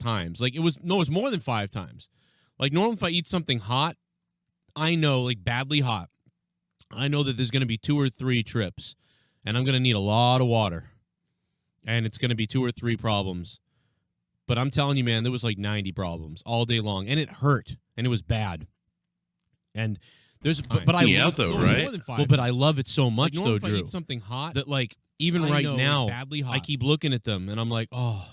times. Like, it was more than 5 times. Like, normally if I eat something hot, I know, like, badly hot, I know that there's going to be 2 or 3 trips, and I'm going to need a lot of water, and it's going to be 2 or 3 problems. But I'm telling you, man, there was like 90 problems all day long, and it hurt, and it was bad. And there's, but I love though, right? More than 5. Well, but I love it so much, like, though, if Drew. I eat something hot, that like even right now, badly hot. I keep looking at them, and I'm like, oh.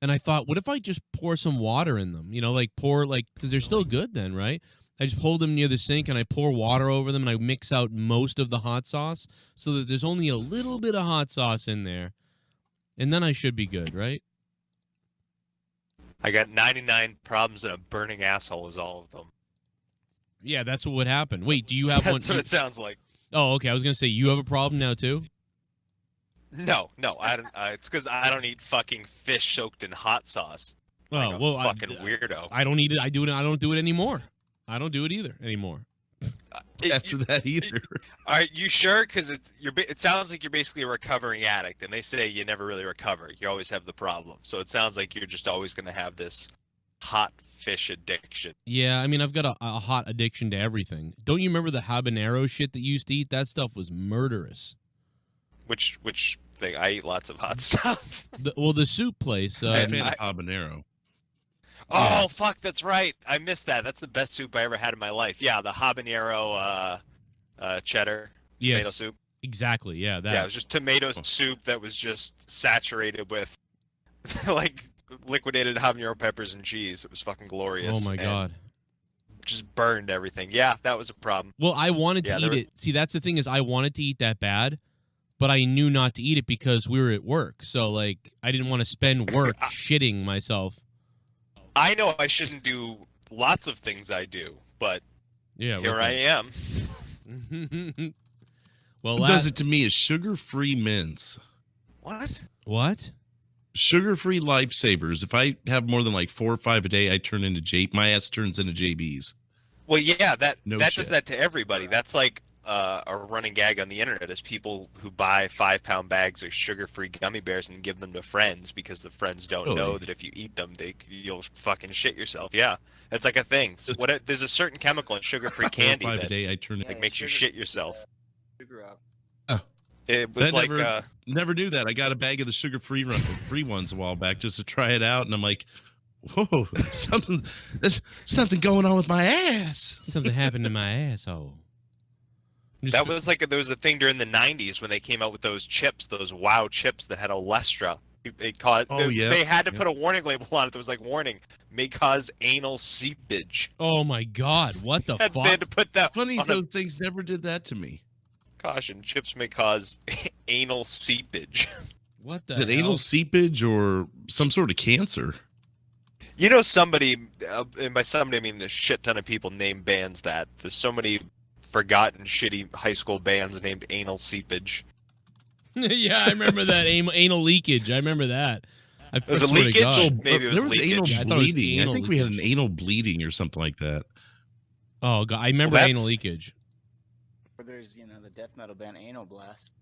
And I thought, what if I just pour some water in them? You know, like pour because they're still good then, right? I just hold them near the sink, and I pour water over them, and I mix out most of the hot sauce so that there's only a little bit of hot sauce in there, and then I should be good, right? I got 99 problems, and a burning asshole is all of them. Yeah, that's what would happen. Wait, do you have one? That's what it sounds like. Oh, okay. I was gonna say you have a problem now too. No, I don't. It's because I don't eat fucking fish soaked in hot sauce. Like a fucking weirdo. I don't eat it. I do it. I don't do it anymore. I don't do it either anymore. After that either. Are you sure? Because it sounds like you're basically a recovering addict, and they say you never really recover. You always have the problem. So it sounds like you're just always going to have this hot fish addiction. Yeah, I mean, I've got a hot addiction to everything. Don't you remember the habanero shit that you used to eat? That stuff was murderous. Which thing? I eat lots of hot stuff. The soup place. I'm a fan of habanero. Oh, fuck, that's right. I missed that. That's the best soup I ever had in my life. Yeah, the habanero cheddar tomato soup. Exactly, yeah. That. Yeah, it was just tomato soup that was just saturated with, like, liquidated habanero peppers and cheese. It was fucking glorious. Oh, my God. Just burned everything. Yeah, that was a problem. Well, I wanted to eat it. See, that's the thing is I wanted to eat that bad, but I knew not to eat it because we were at work. So, like, I didn't want to spend work shitting myself. I know I shouldn't do lots of things I do, but here I am. Well, what does it to me is sugar-free mints. What? Sugar-free lifesavers. If I have more than like 4 or 5 a day, I turn into my ass turns into JBs. Well, yeah, that does that to everybody. That's like a running gag on the internet is people who buy 5-pound bags of sugar-free gummy bears and give them to friends because the friends don't know that if you eat them, you'll fucking shit yourself. Yeah, that's like a thing. So there's a certain chemical in sugar-free candy that a day, I turn makes you shit yourself. Oh, it was like never knew that. I got a bag of the sugar-free ones a while back just to try it out, and I'm like, whoa, there's something going on with my ass. Something happened to my asshole. That was like there was a thing during the 90s when they came out with those chips, those wow chips that had Olestra. They had to put a warning label on it that was like, warning, may cause anal seepage. Oh my God, what the fuck? They had to put that. Funny, things never did that to me. Caution, chips may cause anal seepage. What the Is it anal seepage or some sort of cancer? You know, somebody, and by somebody I mean a shit ton of people name bands that. There's so many forgotten shitty high school bands named Anal Seepage. Yeah, I remember that anal leakage. I remember that. Was it leakage? Maybe it was leakage. Anal bleeding. I think we had an anal bleeding or something like that. Oh God, I remember anal leakage. Or there's the death metal band Anal Blast.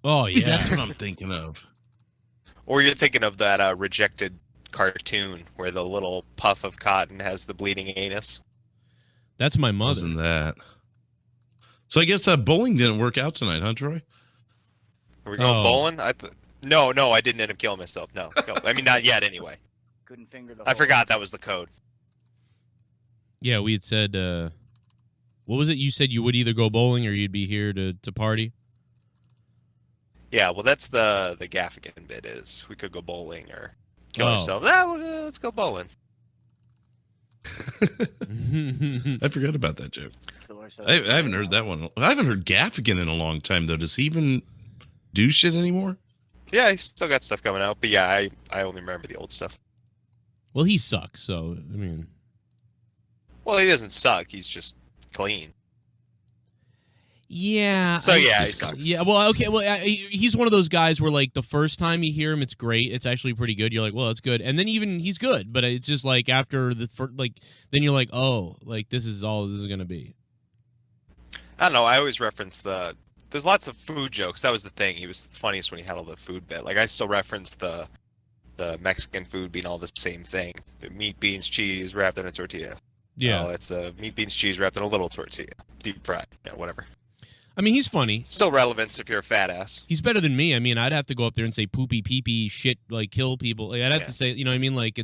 Oh yeah, that's what I'm thinking of. Or you're thinking of that rejected cartoon where the little puff of cotton has the bleeding anus. That's my mother. Wasn't that? So I guess bowling didn't work out tonight, huh, Troy? Are we going bowling? No, I didn't end up killing myself. No. I mean, not yet, anyway. Couldn't finger the. I forgot that was the code. Yeah, we had said. What was it? You said you would either go bowling or you'd be here to party. Yeah, well, that's the Gaffigan bit is we could go bowling or kill ourselves. Let's go bowling. I forgot about that joke. I haven't heard that one. I haven't heard Gaffigan in a long time, though. Does he even do shit anymore? Yeah, he's still got stuff coming out, but yeah, I only remember the old stuff. Well, he sucks, so, I mean... Well, he doesn't suck. He's just clean. Yeah. So, yeah, he sucks. Yeah, well, okay, well, he's one of those guys where, like, the first time you hear him, it's great. It's actually pretty good. You're like, well, that's good. And then even he's good, but it's just, like, after the first, like, then you're like, oh, like, this is all this is going to be. I don't know. I always reference there's lots of food jokes. That was the thing. He was the funniest when he had all the food bit. Like, I still reference the the Mexican food being all the same thing. Meat, beans, cheese wrapped in a tortilla. Yeah. No, it's meat, beans, cheese wrapped in a little tortilla. Deep fried. Yeah, whatever. I mean, he's funny. Still relevance if you're a fat ass. He's better than me. I mean, I'd have to go up there and say poopy, pee-pee, shit, like kill people. Like, I'd have to say, you know what I mean? Like,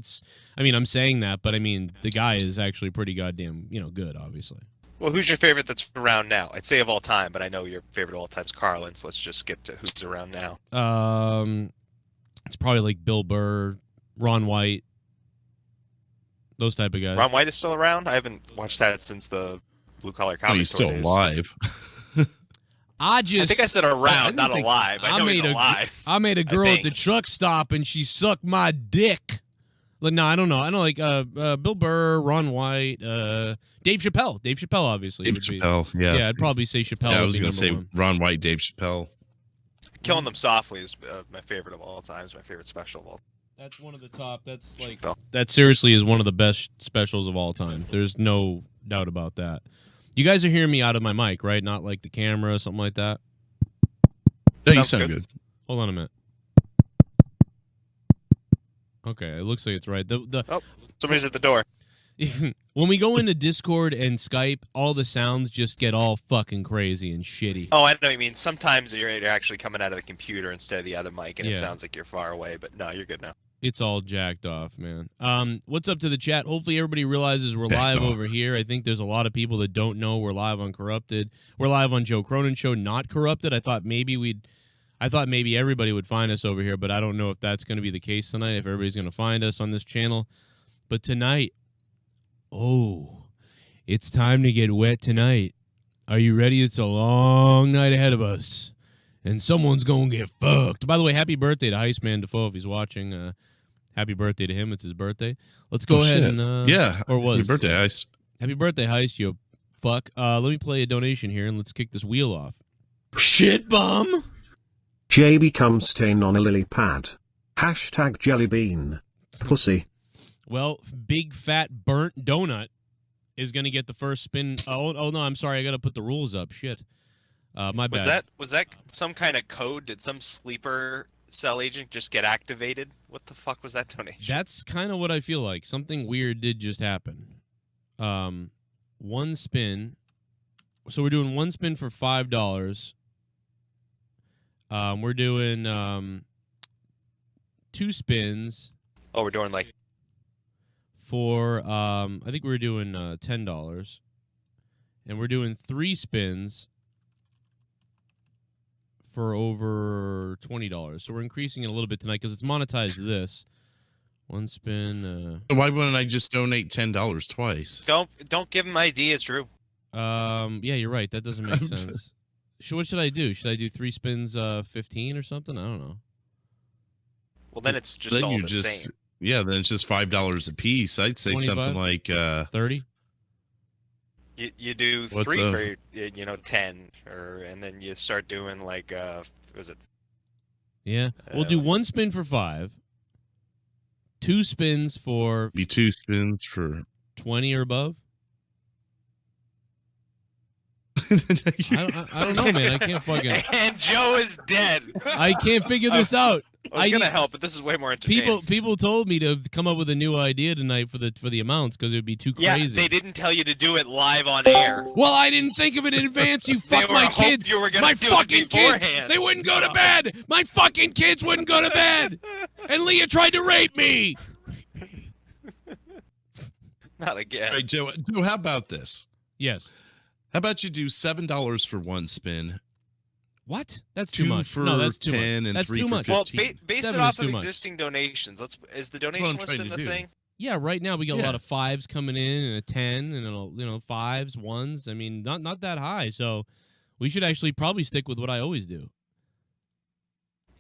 I'm saying that, but I mean, the guy is actually pretty goddamn, good, obviously. Well, who's your favorite that's around now? I'd say of all time, but I know your favorite of all time is Carlin, so let's just skip to who's around now. It's probably like Bill Burr, Ron White, those type of guys. Ron White is still around? I haven't watched that since the Blue Collar Comedy He's still alive. I think I said around, not alive. I know he's alive. I made a girl at the truck stop and she sucked my dick. Like, no, I don't know. I know, like Bill Burr, Ron White, Dave Chappelle. Dave Chappelle, obviously. Dave Chappelle, yeah. Yeah, I'd probably say Chappelle. Yeah, I was going to say Ron White, Dave Chappelle. Killing Them Softly is my favorite of all time. It's my favorite special of all time. That's one of the top. That's like that seriously is one of the best specials of all time. There's no doubt about that. You guys are hearing me out of my mic, right? Not like the camera, something like that. Yeah, you sound good. Hold on a minute. Okay, it looks like it's right. Oh, somebody's at the door. When we go into Discord and Skype, all the sounds just get all fucking crazy and shitty. Oh, I know what you mean. Sometimes you're actually coming out of the computer instead of the other mic, and it sounds like you're far away. But no, you're good now. It's all jacked off, man. What's up to the chat? Hopefully everybody realizes we're live over here. I think there's a lot of people that don't know we're live on Corrupted. We're live on Joe Cronin Show, not Corrupted. I thought maybe everybody would find us over here, but I don't know if that's going to be the case tonight, if everybody's going to find us on this channel. But tonight, it's time to get wet tonight. Are you ready? It's a long night ahead of us, and someone's going to get fucked. By the way, happy birthday to Heistman Defoe if he's watching. Happy birthday to him. It's his birthday. Let's go ahead and... or was. Happy birthday, Heist. Happy birthday, Heist, you fuck. Let me play a donation here, and let's kick this wheel off. Shit bum! JB comes stain on a lily pad. Hashtag jellybean. Pussy. Well, big fat burnt donut is going to get the first spin. Oh, no, I'm sorry. I got to put the rules up. Shit. My bad. Was that some kind of code? Did some sleeper cell agent just get activated? What the fuck was that donation? That's kind of what I feel like. Something weird did just happen. One spin. So we're doing one spin for $5. We're doing 2 spins. Oh, we're doing like for I think we're doing $10, and we're doing 3 spins for over $20. So we're increasing it a little bit tonight because it's monetized. This one spin. Why wouldn't I just donate $10 twice? Don't give him ideas, Drew. Yeah, you're right. That doesn't make sense. What should I do? Should I do 3 spins, 15 or something? I don't know. Well, then it's just all the same. Yeah, then it's just $5 a piece. I'd say 25? Something like 30. You do 3 for 10, and then you start doing like was it? Yeah, we'll do 1 spin for 5. 2 spins for. Be 2 spins for 20 or above. I don't know, man. I can't fucking. And Joe is dead. I can't figure this out. I was gonna help, but this is way more entertaining. People told me to come up with a new idea tonight for the amounts because it would be too crazy. Yeah, they didn't tell you to do it live on air. Well, I didn't think of it in advance. You fuck my kids. My fucking kids. They wouldn't go to bed. My fucking kids wouldn't go to bed. And Leah tried to rape me. Not again. All right, Joe, how about this? Yes. How about you do $7 for 1 spin? What? That's too much. For no, that's 10 too much. and that's 3 too for much. 15. Well, base it off of existing donations. Is the donation list in the thing? Yeah, right now we got a lot of 5s coming in and a 10 and 5s, 1s. I mean, not that high. So we should actually probably stick with what I always do.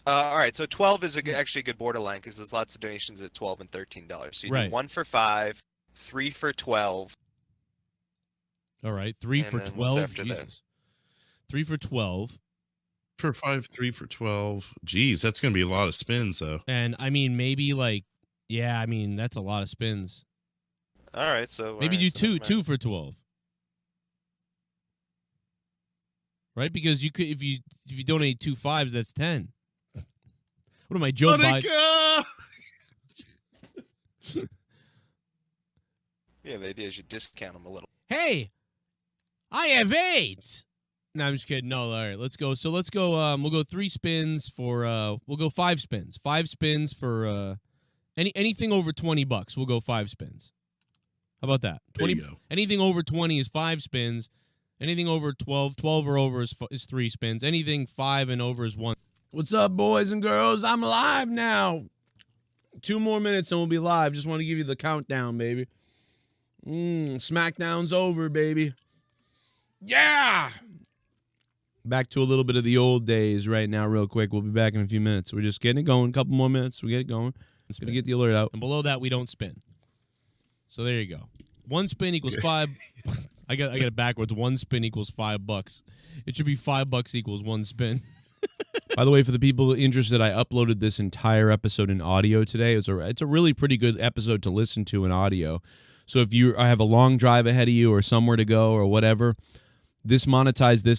All right, so 12 is actually a good borderline because there's lots of donations at $12 and $13. So you do 1 for 5, 3 for 12. All right, 3 for 12. Jesus. 3 for 12. For 5, 3 for 12. Jeez, that's going to be a lot of spins, though. And, I mean, maybe, that's a lot of spins. All right, so... Maybe do 2 for 12. Right? Because you could, if you donate 2 5s, that's 10. What am I, Joe Biden? Yeah, the idea is you discount them a little. Hey, I have AIDS. No, I'm just kidding. No, all right, let's go. So let's go. We'll go 3 spins for. We'll go 5 spins. 5 spins for anything over $20. We'll go 5 spins. How about that? 20. There you go. Anything over 20 is 5 spins. Anything over 12 or over is 3 spins. Anything 5 and over is 1. What's up, boys and girls? I'm live now. 2 more minutes and we'll be live. Just want to give you the countdown, baby. Smackdown's over, baby. Yeah. Back to a little bit of the old days right now, real quick. We'll be back in a few minutes. We're just getting it going. A couple more minutes. We get it going. It's going to get the alert out. And below that, we don't spin. So there you go. 1 spin equals 5. I got it backwards. 1 spin equals $5. It should be $5 equals 1 spin. By the way, for the people interested, I uploaded this entire episode in audio today. It's a really pretty good episode to listen to in audio. So if you have a long drive ahead of you or somewhere to go or whatever, this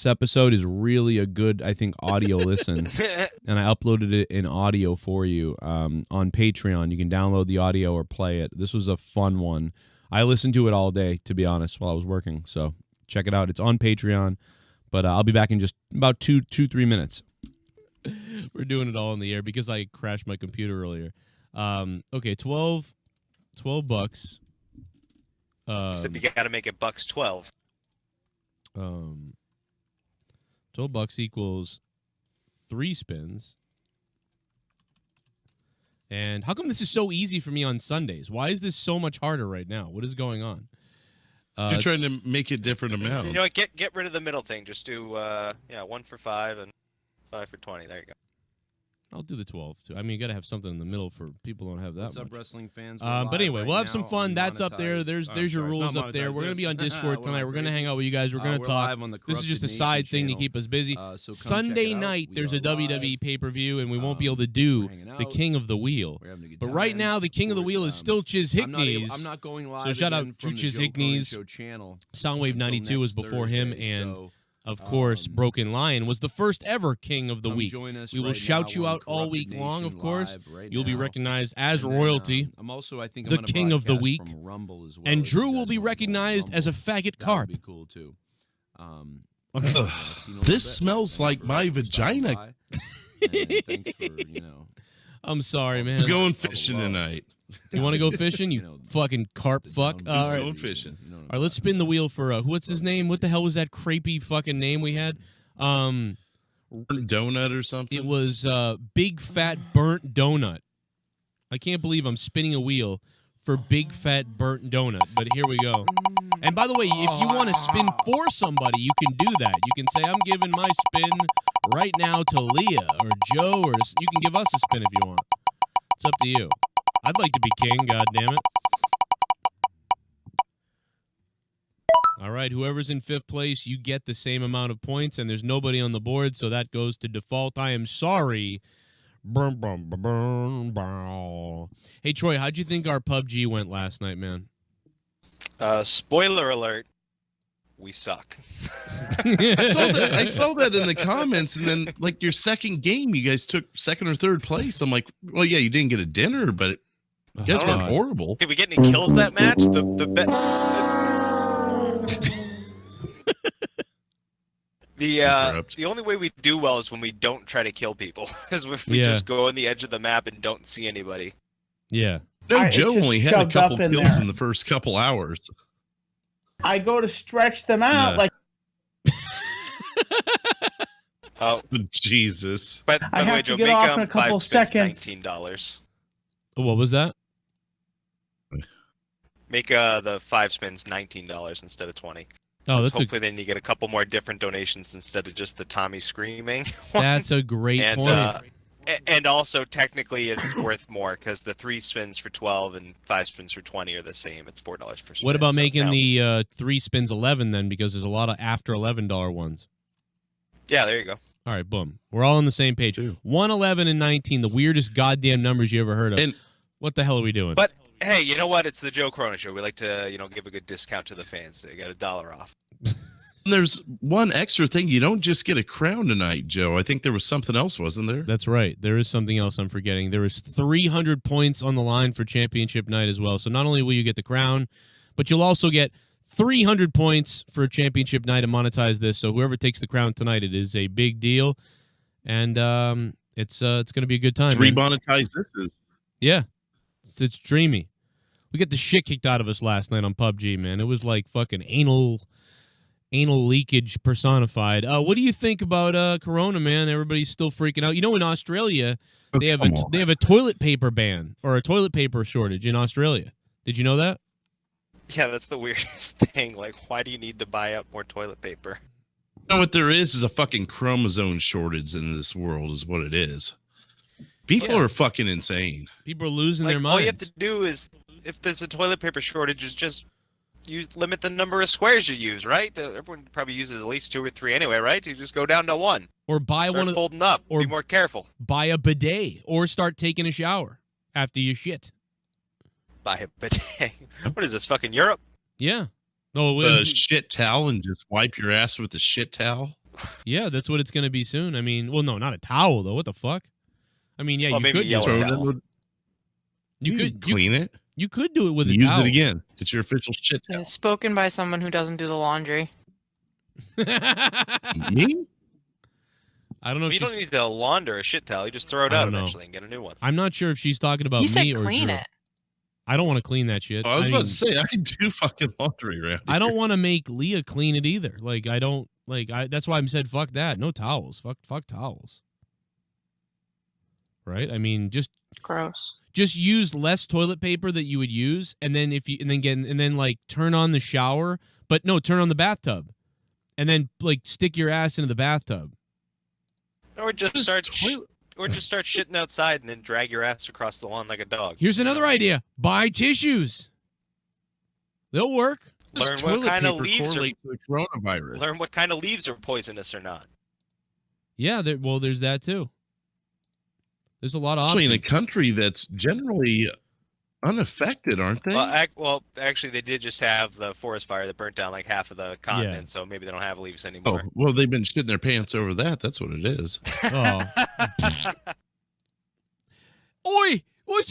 episode is really a good, I think, audio listen. And I uploaded it in audio for you on Patreon. You can download the audio or play it. This was a fun one. I listened to it all day, to be honest, while I was working. So check it out. It's on Patreon. But I'll be back in just about 3 minutes. We're doing it all in the air because I crashed my computer earlier. Okay, $12. Except you got to make it $12. $12 equals 3 spins. And how come this is so easy for me on Sundays? Why is this so much harder right now? What is going on? You're trying to make it different amounts. You know what? Get rid of the middle thing. Just do 1 for 5 and 5 for 20. There you go. I'll do the 12 too. I mean, you got to have something in the middle for people who don't have that. What's much. up, wrestling fans? But anyway, we'll have some fun. That's up there. There's your rules up there. We're gonna be on Discord tonight. We're gonna hang out with you guys. We're gonna talk. This is just a side thing to keep us busy. Sunday night, there's a WWE pay-per-view, and we won't be able to do the King of the Wheel. But right now, the King of the Wheel is still Chizhignes. I'm not going live. So shout out to Chizhignes. Soundwave 92 was before him, and of course, Broken Lion was the first ever King of the Week. We will shout you out all week long, of course. You'll be recognized as royalty, the King of the Week. And Drew will be recognized as a faggot carp. That would be cool, too. This smells like my vagina. Thanks for, I'm sorry, man. He's going fishing tonight. You want to go fishing? You fucking carp fuck. All right. Going fishing. All right, let's spin the wheel for what's his name? What the hell was that crepey fucking name we had? Donut or something? It was Big Fat Burnt Donut. I can't believe I'm spinning a wheel for Big Fat Burnt Donut, but here we go. And by the way, if you want to spin for somebody, you can do that. You can say, I'm giving my spin right now to Leah or Joe, or you can give us a spin if you want. It's up to you. I'd like to be king, goddammit. All right, whoever's in 5th place, you get the same amount of points, and there's nobody on the board, so that goes to default. I am sorry. Hey, Troy, how'd you think our PUBG went last night, man? Spoiler alert. We suck. I saw that in the comments, and then like your second game, you guys took 2nd or 3rd place. I'm like, well, yeah, you didn't get a dinner, but you guys weren't horrible. Did we get any kills that match? The only way we do well is when we don't try to kill people, is if we just go on the edge of the map and don't see anybody. Yeah. No, Joe only had a couple kills in the first couple hours. I go to stretch them out like. Oh, Jesus! But by the way, Joe, make off in a couple seconds. $19. What was that? Make the 5 spins $19 instead of 20. Oh, that's hopefully then you get a couple more different donations instead of just the Tommy screaming. That's a great point. And also, technically, it's worth more because the 3 spins for 12 and 5 spins for 20 are the same. It's $4 per spin. What about making the 3 spins 11 then? Because there's a lot of after $11 ones. Yeah, there you go. All right, boom. We're all on the same page. 1, 11, and 19, the weirdest goddamn numbers you ever heard of. And what the hell are we doing? But hey, you know what? It's the Joe CRONIN Show. We like to, give a good discount to the fans. They got $1 off. There's one extra thing. You don't just get a crown tonight, Joe. I think there was something else, wasn't there? That's right. There is something else I'm forgetting. There is 300 points on the line for championship night as well. So not only will you get the crown, but you'll also get 300 points for a championship night to monetize this. So whoever takes the crown tonight, it is a big deal. And it's going to be a good time. Remonetize this is. Yeah. It's dreamy. We get the shit kicked out of us last night on PUBG, man. It was like fucking anal leakage personified. What do you think about Corona, man? Everybody's still freaking out. You know, in Australia, they have a toilet paper ban or a toilet paper shortage in Australia. Did you know that? Yeah, that's the weirdest thing. Like, why do you need to buy up more toilet paper? You know what there is a fucking chromosome shortage in this world is what it is. People are fucking insane. People are losing their minds. All you have to do is, if there's a toilet paper shortage, is just limit the number of squares you use, right? Everyone probably uses at least 2 or 3 anyway, right? You just go down to 1. Or buy start folding up. Or be more careful. Buy a bidet, or start taking a shower after you shit. Buy a bidet. What is this, fucking Europe? Yeah. Oh, a shit towel and just wipe your ass with a shit towel. Yeah, that's what it's going to be soon. I mean, well, no, not a towel though. What the fuck? I mean, yeah, you could throw it in. You could clean it. You could do it with a use towel. it again. It's your official shit towel. Spoken by someone who doesn't do the laundry. Me? I don't know. You don't need to launder a shit towel. You just throw it out eventually and get a new one. I'm not sure if she's talking about he said me or clean Drew. it. I don't want to clean that shit. Oh, I was about to say I do fucking laundry around here. I don't want to make Leah clean it either. Like I don't like. That's why I said fuck that. No towels. Fuck towels. Right? I mean, just gross. Just use less toilet paper that you would use, and then like turn on the shower, but no, turn on the bathtub, and then like stick your ass into the bathtub. Or just start shitting outside and then drag your ass across the lawn like a dog. Here's another idea: buy tissues. They'll work. Learn what kind of leaves to the coronavirus. Learn what kind of leaves are poisonous or not. Yeah, there's that too. There's a lot of options. Actually, in a country that's generally unaffected, aren't they? Well, actually, they did just have the forest fire that burnt down like half of the continent, so maybe they don't have leaves anymore. Oh, well, they've been shitting their pants over that. That's what it is. Oh. Oi!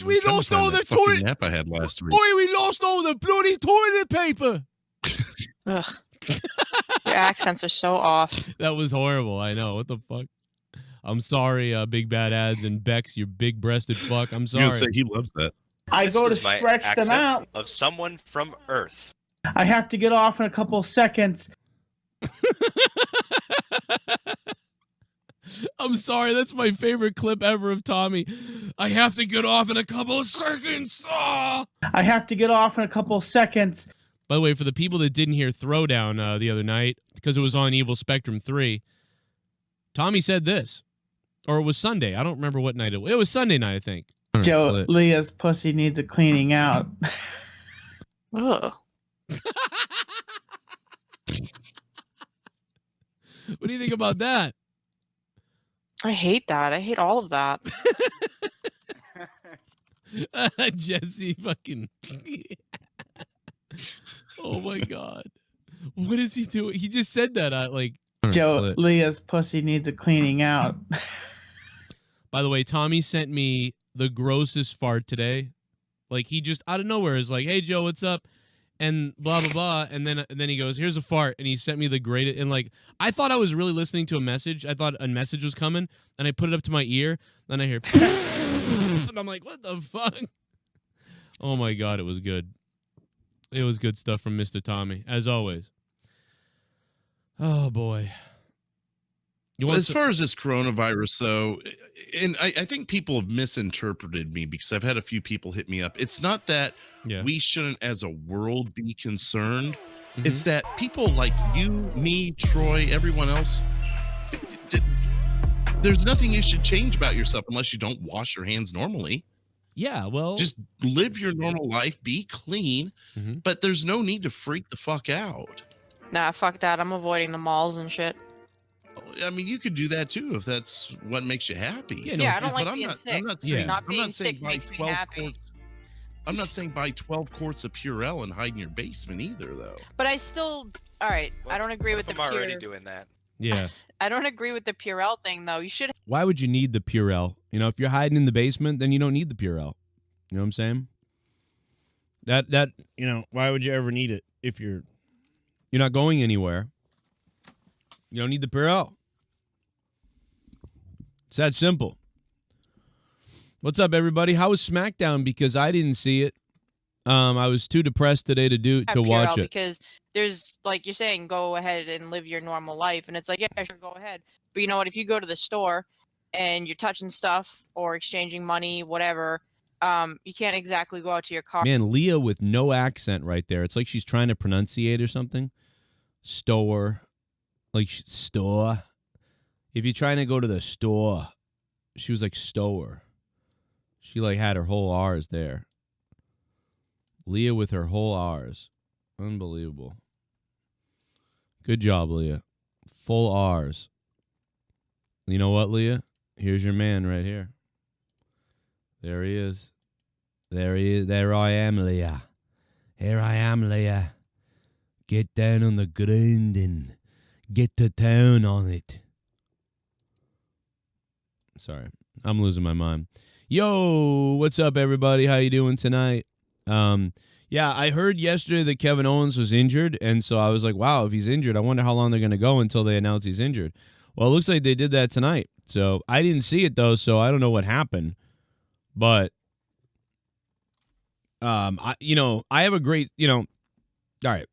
We lost all the toilet. Nap I had last week. Oi! We lost all the bloody toilet paper. Ugh. Your accents are so off. That was horrible. I know. What the fuck? I'm sorry, Big Bad Ads and Bex, you big-breasted fuck. I'm sorry. You would say he loves that. I go to stretch them out. Of someone from Earth. I have to get off in a couple seconds. I'm sorry. That's my favorite clip ever of Tommy. I have to get off in a couple of seconds. Oh! I have to get off in a couple seconds. By the way, for the people that didn't hear Throwdown the other night, because it was on Evil Spectrum 3, Tommy said this. Or it was Sunday. I don't remember what night it was. It was Sunday night, I think. Joe, Leah's pussy needs a cleaning out. Ugh. What do you think about that? I hate that. I hate all of that. Jesse fucking... Oh, my God. What is he doing? He just said that, Joe, Leah's pussy needs a cleaning out. By the way, Tommy sent me the grossest fart today. Like, he just, out of nowhere, is like, hey, Joe, what's up? And blah, blah, blah. And then he goes, here's a fart. And he sent me the greatest. And, like, I thought I was really listening to a message. I thought a message was coming. And I put it up to my ear. Then I hear, and I'm like, what the fuck? Oh, my God, it was good. It was good stuff from Mr. Tommy, as always. Oh, boy. As far as this coronavirus, though, and I think people have misinterpreted me because I've had a few people hit me up. It's not that we shouldn't, as a world, be concerned. Mm-hmm. It's that people like you, me, Troy, everyone else, there's nothing you should change about yourself unless you don't wash your hands normally. Yeah, well, just live your normal life, be clean, but there's no need to freak the fuck out. Nah, fuck that. I'm avoiding the malls and shit. I mean, you could do that too if that's what makes you happy. Yeah, I don't like being sick. Not being sick makes me happy. I'm not saying buy 12 quarts of Purell and hide in your basement either, though. But I still, all right. I don't agree with the I'm already doing that. Yeah. I don't agree with the Purell thing though. You should. Why would you need the Purell? You know, if you're hiding in the basement, then you don't need the Purell. You know what I'm saying? That you know, why would you ever need it if you're not going anywhere? You don't need the Purell. It's that simple. What's up, everybody? How was Smackdown? Because I didn't see it. I was too depressed today to watch it. Because there's, like you're saying, go ahead and live your normal life. And it's like, yeah, sure, go ahead. But you know what? If you go to the store and you're touching stuff or exchanging money, whatever, you can't exactly go out to your car. Man, Leah with no accent right there. It's like she's trying to pronunciate or something. Store. Like, store. If you're trying to go to the store, she was like Stober. She like had her whole R's there. Leah with her whole R's. Unbelievable. Good job, Leah. Full R's. You know what, Leah? Here's your man right here. There he is. There he is. There I am, Leah. Here I am, Leah. Get down on the ground and get to town on it. Sorry, I'm losing my mind. Yo, what's up, everybody? How you doing tonight? Yeah, I heard yesterday that Kevin Owens was injured, and so I was like, wow, if he's injured, I wonder how long they're going to go until they announce he's injured. Well, it looks like they did that tonight. So I didn't see it, though, so I don't know what happened. But, I have a great, all right.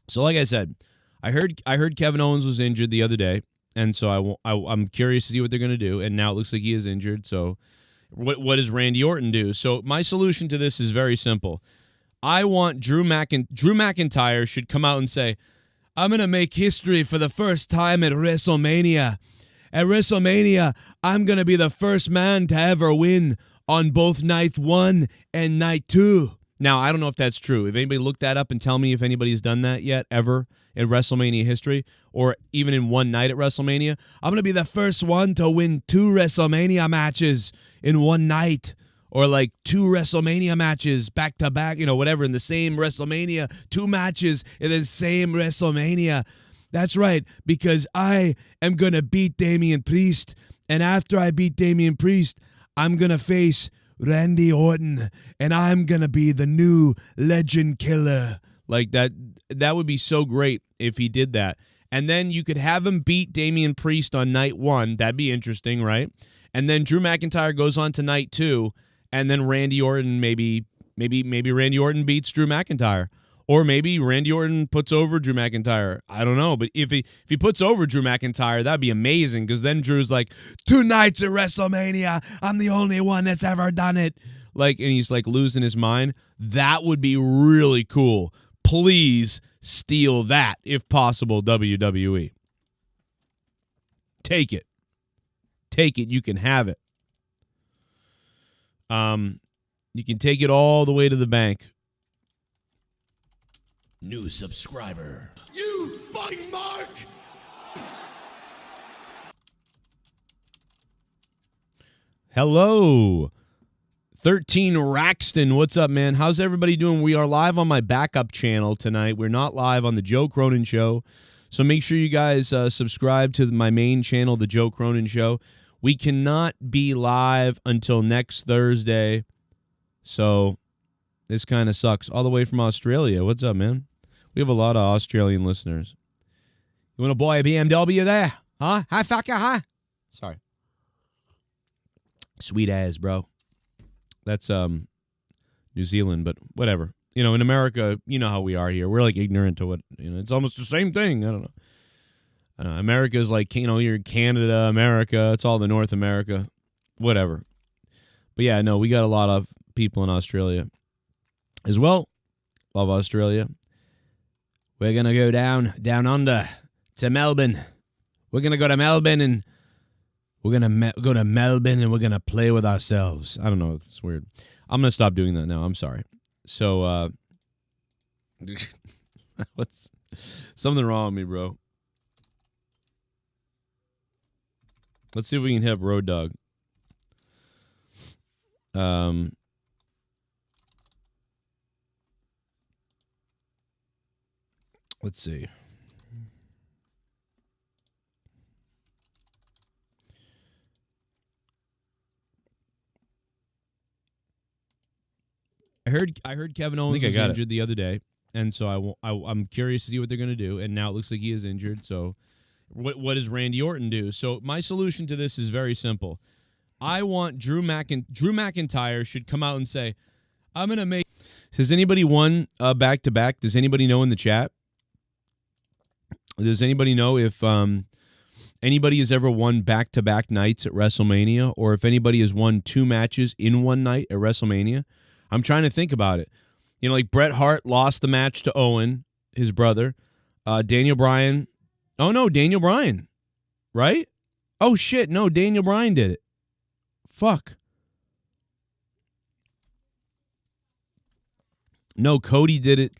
So like I said, I heard Kevin Owens was injured the other day, and so I'm curious to see what they're going to do, and now it looks like he is injured, so what does Randy Orton do? So my solution to this is very simple. I want Drew McIntyre should come out and say, I'm going to make history for the first time at WrestleMania. At WrestleMania, I'm going to be the first man to ever win on both night 1 and night 2. Now, I don't know if that's true. If anybody looked that up and tell me if anybody's done that yet, ever, in WrestleMania history, or even in one night at WrestleMania, I'm going to be the first one to win 2 WrestleMania matches in one night, or like 2 WrestleMania matches back to back, whatever, in the same WrestleMania, 2 matches in the same WrestleMania. That's right, because I am going to beat Damian Priest, and after I beat Damian Priest, I'm going to face Randy Orton, and I'm going to be the new legend killer. Like that would be so great if he did that. And then you could have him beat Damian Priest on night 1. That'd be interesting, right? And then Drew McIntyre goes on to night 2, and then Randy Orton maybe Randy Orton beats Drew McIntyre. Or maybe Randy Orton puts over Drew McIntyre. I don't know. But if he puts over Drew McIntyre, that'd be amazing, because then Drew's like, 2 nights at WrestleMania, I'm the only one that's ever done it. Like, and he's like losing his mind. That would be really cool. Please steal that, if possible, WWE. Take it. Take it. You can have it. You can take it all the way to the bank. New subscriber. You fucking mark! Hello. 13 Raxton, what's up, man? How's everybody doing? We are live on my backup channel tonight. We're not live on the Joe Cronin Show. So make sure you guys subscribe to my main channel, the Joe Cronin Show. We cannot be live until next Thursday. So this kind of sucks. All the way from Australia. What's up, man? We have a lot of Australian listeners. You want to buy a BMW there? Huh? Hi, fucker, huh? Sorry. Sweet ass, bro. That's New Zealand, but whatever. In America, you know how we are here. We're like ignorant to what, it's almost the same thing. I don't know. America's like, you're Canada, America. It's all the North America. Whatever. But yeah, no, we got a lot of people in Australia as well. Love Australia. We're going to go down under to Melbourne. We're going to go to Melbourne, and we're going to go to Melbourne, and we're going to play with ourselves. I don't know. It's weird. I'm going to stop doing that now. I'm sorry. So, what's something wrong with me, bro? Let's see if we can hit up Road Dogg. Let's see. I heard Kevin Owens was injured the other day, and so I'm curious to see what they're going to do. And now it looks like he is injured. So, what does Randy Orton do? So my solution to this is very simple. I want Drew McIntyre should come out and say, "I'm going to make." Has anybody won back to back? Does anybody know in the chat? Does anybody know if anybody has ever won back to back nights at WrestleMania, or if anybody has won 2 matches in one night at WrestleMania? I'm trying to think about it. You know, like Bret Hart lost the match to Owen, his brother. Daniel Bryan. Oh, no, Daniel Bryan. Right? Oh, shit. No, Daniel Bryan did it. Fuck. No, Cody did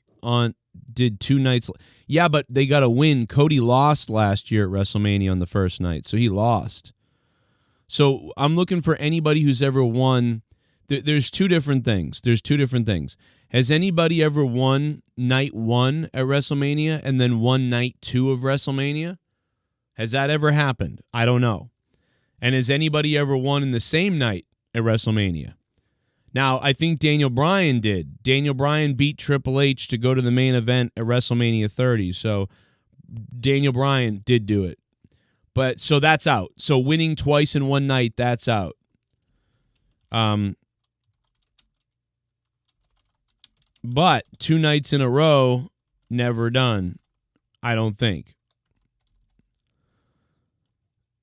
2 nights. Yeah, but they got a win. Cody lost last year at WrestleMania on the first night, so he lost. So I'm looking for anybody who's ever won. There's 2 different things. Has anybody ever won night 1 at WrestleMania and then won night 2 of WrestleMania? Has that ever happened? I don't know. And has anybody ever won in the same night at WrestleMania? Now, I think Daniel Bryan did. Daniel Bryan beat Triple H to go to the main event at WrestleMania 30. So Daniel Bryan did do it. But so that's out. So winning twice in one night, that's out. But 2 nights in a row, never done. I don't think.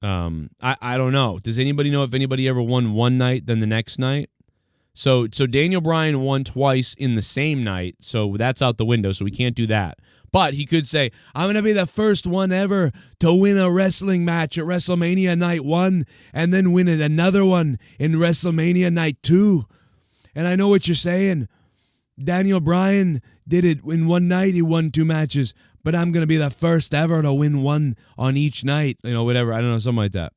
I don't know. Does anybody know if anybody ever won one night then the next night? So Daniel Bryan won twice in the same night, so that's out the window, so we can't do that. But he could say, I'm going to be the first one ever to win a wrestling match at WrestleMania Night 1 and then win another one in WrestleMania Night 2. And I know what you're saying. Daniel Bryan did it in one night. He won 2 matches, but I'm going to be the first ever to win one on each night. You know, whatever. I don't know, something like that.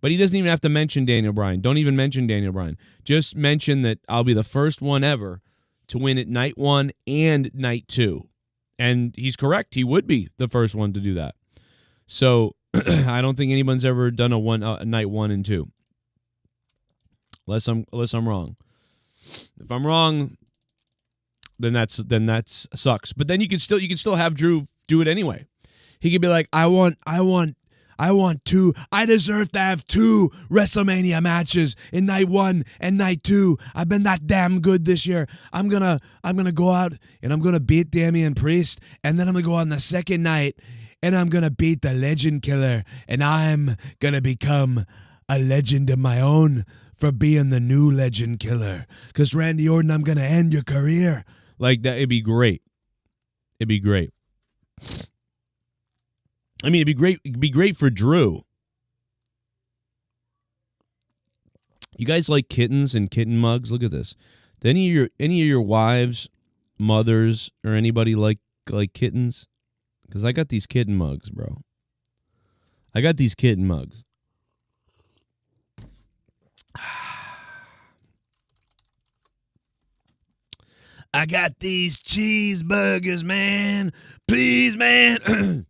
But he doesn't even have to mention Daniel Bryan. Don't even mention Daniel Bryan. Just mention that I'll be the first one ever to win at night 1 and night 2. And he's correct. He would be the first one to do that. So I don't think anyone's ever done a night 1 and 2. Unless I'm wrong. If I'm wrong, then that's sucks. But then you can still have Drew do it anyway. He could be like, I want 2. I deserve to have 2 WrestleMania matches in night 1 and night 2. I've been that damn good this year. I'm gonna go out and I'm gonna beat Damian Priest, and then I'm gonna go on the second night and I'm gonna beat the Legend Killer, and I'm gonna become a legend of my own for being the new Legend Killer. 'Cause Randy Orton, I'm gonna end your career. Like that, it'd be great. It'd be great. I mean, it'd be great for Drew. You guys like kittens and kitten mugs? Look at this. Do any of your wives, mothers, or anybody like kittens? Because I got these kitten mugs, bro. I got these kitten mugs. I got these cheeseburgers, man. Please, man.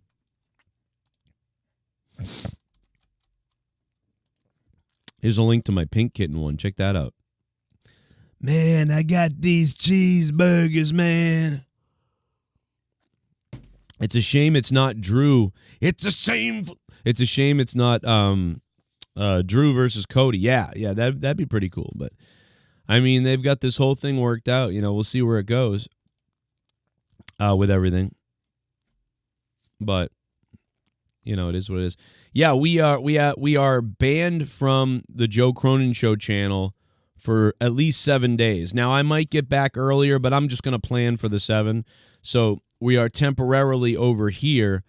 Here's a link to my pink kitten one. Check that out. Man, I got these cheeseburgers, man. It's a shame it's not Drew. It's a shame it's not Drew versus Cody. Yeah, that'd be pretty cool. But I mean, they've got this whole thing worked out. You know, we'll see where it goes with everything. But you know, it is what it is. Yeah, we are banned from the Joe Cronin Show channel for at least 7 days. Now, I might get back earlier, but I'm just going to plan for the 7. So we are temporarily over here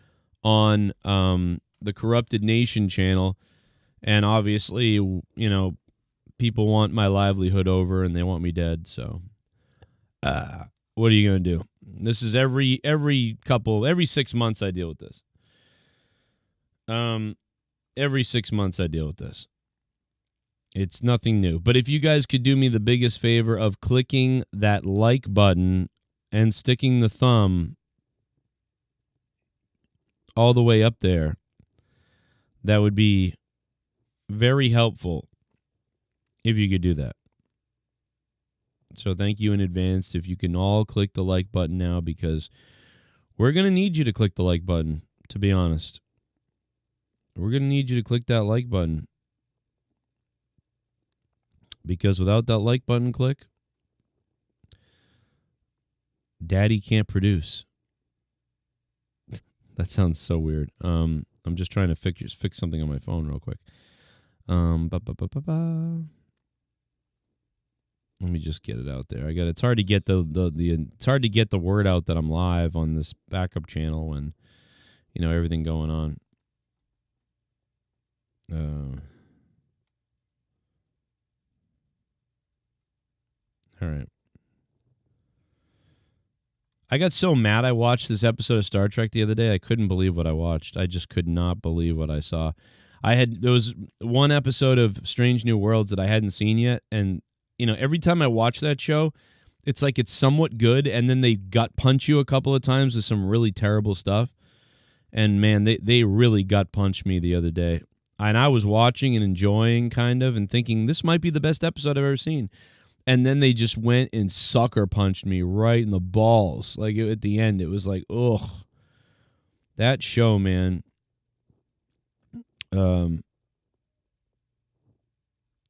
on the Corrupted Nation channel, and obviously, you know, people want my livelihood over, and they want me dead. So, what are you going to do? This is every 6 months I deal with this. Every 6 months I deal with this. It's nothing new. But if you guys could do me the biggest favor of clicking that like button and sticking the thumb all the way up there, that would be very helpful if you could do that. So thank you in advance if you can all click the like button now, because we're going to need you to click the like button, to be honest. We're going to need you to click that like button. Because without that like button click, Daddy can't produce. That sounds so weird. I'm just trying to fix something on my phone real quick. Let me just get it out there. It's hard to get it's hard to get the word out that I'm live on this backup channel when, everything going on. All right. I got so mad I watched this episode of Star Trek the other day. I couldn't believe what I watched. I just could not believe what I saw. There was one episode of Strange New Worlds that I hadn't seen yet, and every time I watch that show, it's like it's somewhat good, and then they gut punch you a couple of times with some really terrible stuff. And man, they really gut punched me the other day. And I was watching and enjoying kind of and thinking this might be the best episode I've ever seen. And then they just went and sucker punched me right in the balls. Like at the end, it was like, ugh. That show, man.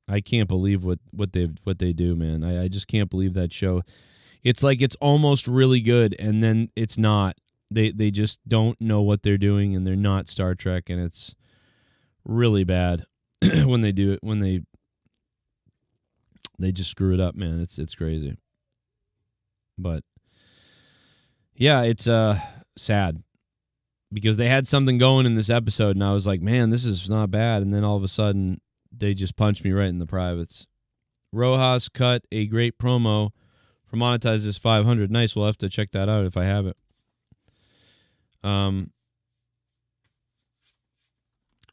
I can't believe what they do, man. I just can't believe that show. It's like it's almost really good, and then it's not. They just don't know what they're doing, and they're not Star Trek, and it's really bad when they do it. When they just screw it up, man. It's crazy. But yeah, it's sad because they had something going in this episode, and I was like, man, this is not bad. And then all of a sudden, they just punched me right in the privates. Rojas cut a great promo for Monetize This 500. Nice. We'll have to check that out if I have it.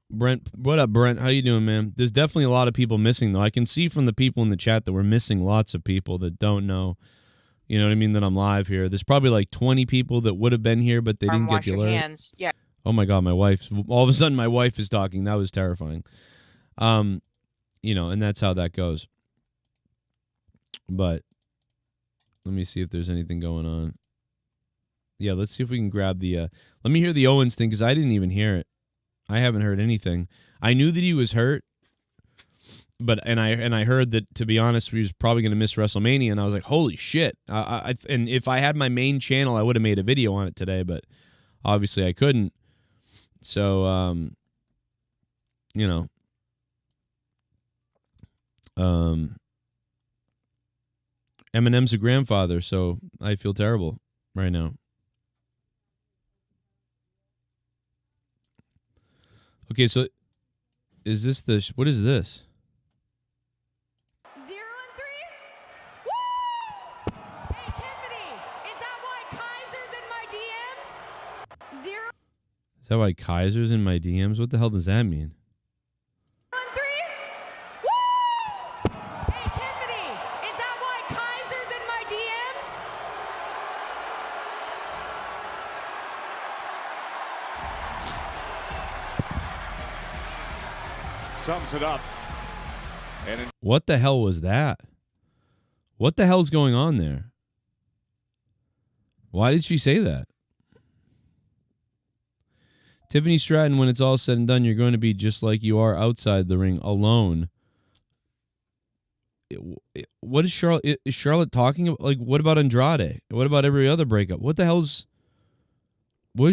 Brent, what up, Brent? How you doing, man? There's definitely a lot of people missing, though. I can see from the people in the chat that we're missing lots of people that don't know, you know what I mean, that I'm live here. There's probably like 20 people that would have been here, but they didn't get the alert. Hands. Yeah. Oh, my God, all of a sudden, my wife is talking. That was terrifying. And that's how that goes. But let me see if there's anything going on. Yeah, let's see if we can grab the... let me hear the Owens thing, because I didn't even hear it. I haven't heard anything. I knew that he was hurt, but I heard that, to be honest, he was probably going to miss WrestleMania, and I was like, holy shit. And if I had my main channel, I would have made a video on it today, but obviously I couldn't. So, Eminem's a grandfather, so I feel terrible right now. Okay, so is this what is this? 0 and 3. Woo! Hey Tiffany, is that why Kaiser's in my DMs? 0 Is that why Kaiser's in my DMs? What the hell does that mean? 0 and 3. Woo! Hey Tiffany, is that why Kaiser's in my DMs? Sums it up. What the hell was that? What the hell's going on there? Why did she say that? Tiffany Stratton, when it's all said and done, you're going to be just like you are outside the ring, alone. What is Charlotte? Is Charlotte talking about? Like, what about Andrade? What about every other breakup? What is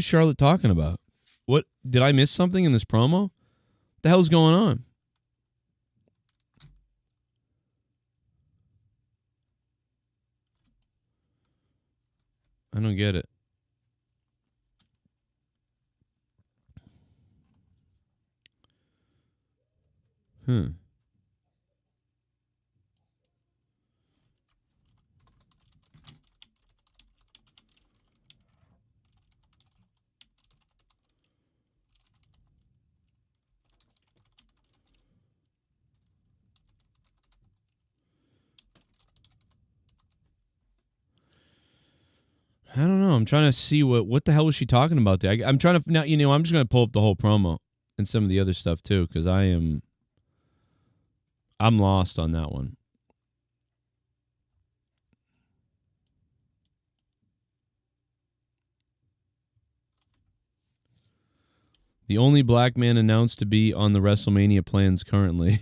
Charlotte talking about? What, did I miss something in this promo? The hell's going on? I don't get it. I don't know. I'm trying to see what the hell was she talking about there. I'm trying to now. I'm just going to pull up the whole promo and some of the other stuff too, because I'm lost on that one. The only black man announced to be on the WrestleMania plans currently.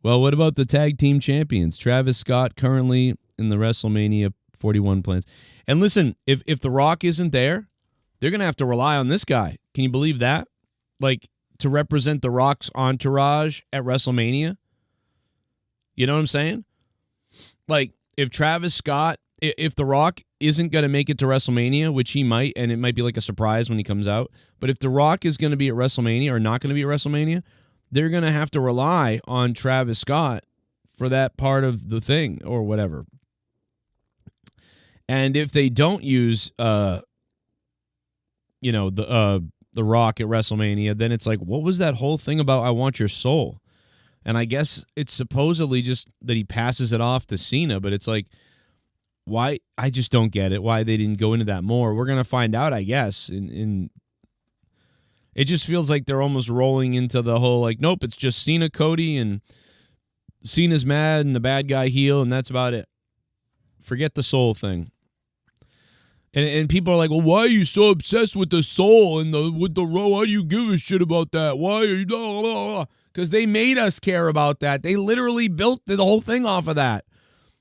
Well, what about the tag team champions? Travis Scott currently in the WrestleMania 41 plans. And listen, if The Rock isn't there, they're going to have to rely on this guy. Can you believe that? Like, to represent The Rock's entourage at WrestleMania? You know what I'm saying? Like, if Travis Scott, if The Rock isn't going to make it to WrestleMania, which he might, and it might be like a surprise when he comes out, but if The Rock is going to be at WrestleMania or not going to be at WrestleMania, they're going to have to rely on Travis Scott for that part of the thing or whatever. And if they don't use, the Rock at WrestleMania, then it's like, what was that whole thing about I Want Your Soul? And I guess it's supposedly just that he passes it off to Cena, but it's like, why? I just don't get it. Why they didn't go into that more. We're going to find out, I guess. It just feels like they're almost rolling into the whole, like, nope, it's just Cena, Cody, and Cena's mad and the bad guy heel, and that's about it. Forget the soul thing. And people are like, well, why are you so obsessed with the soul and with the row? Why do you give a shit about that? Why are you... Because they made us care about that. They literally built the whole thing off of that.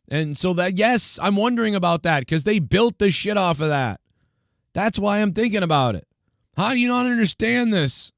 And so that, yes, I'm wondering about that because they built the shit off of that. That's why I'm thinking about it. How do you not understand this?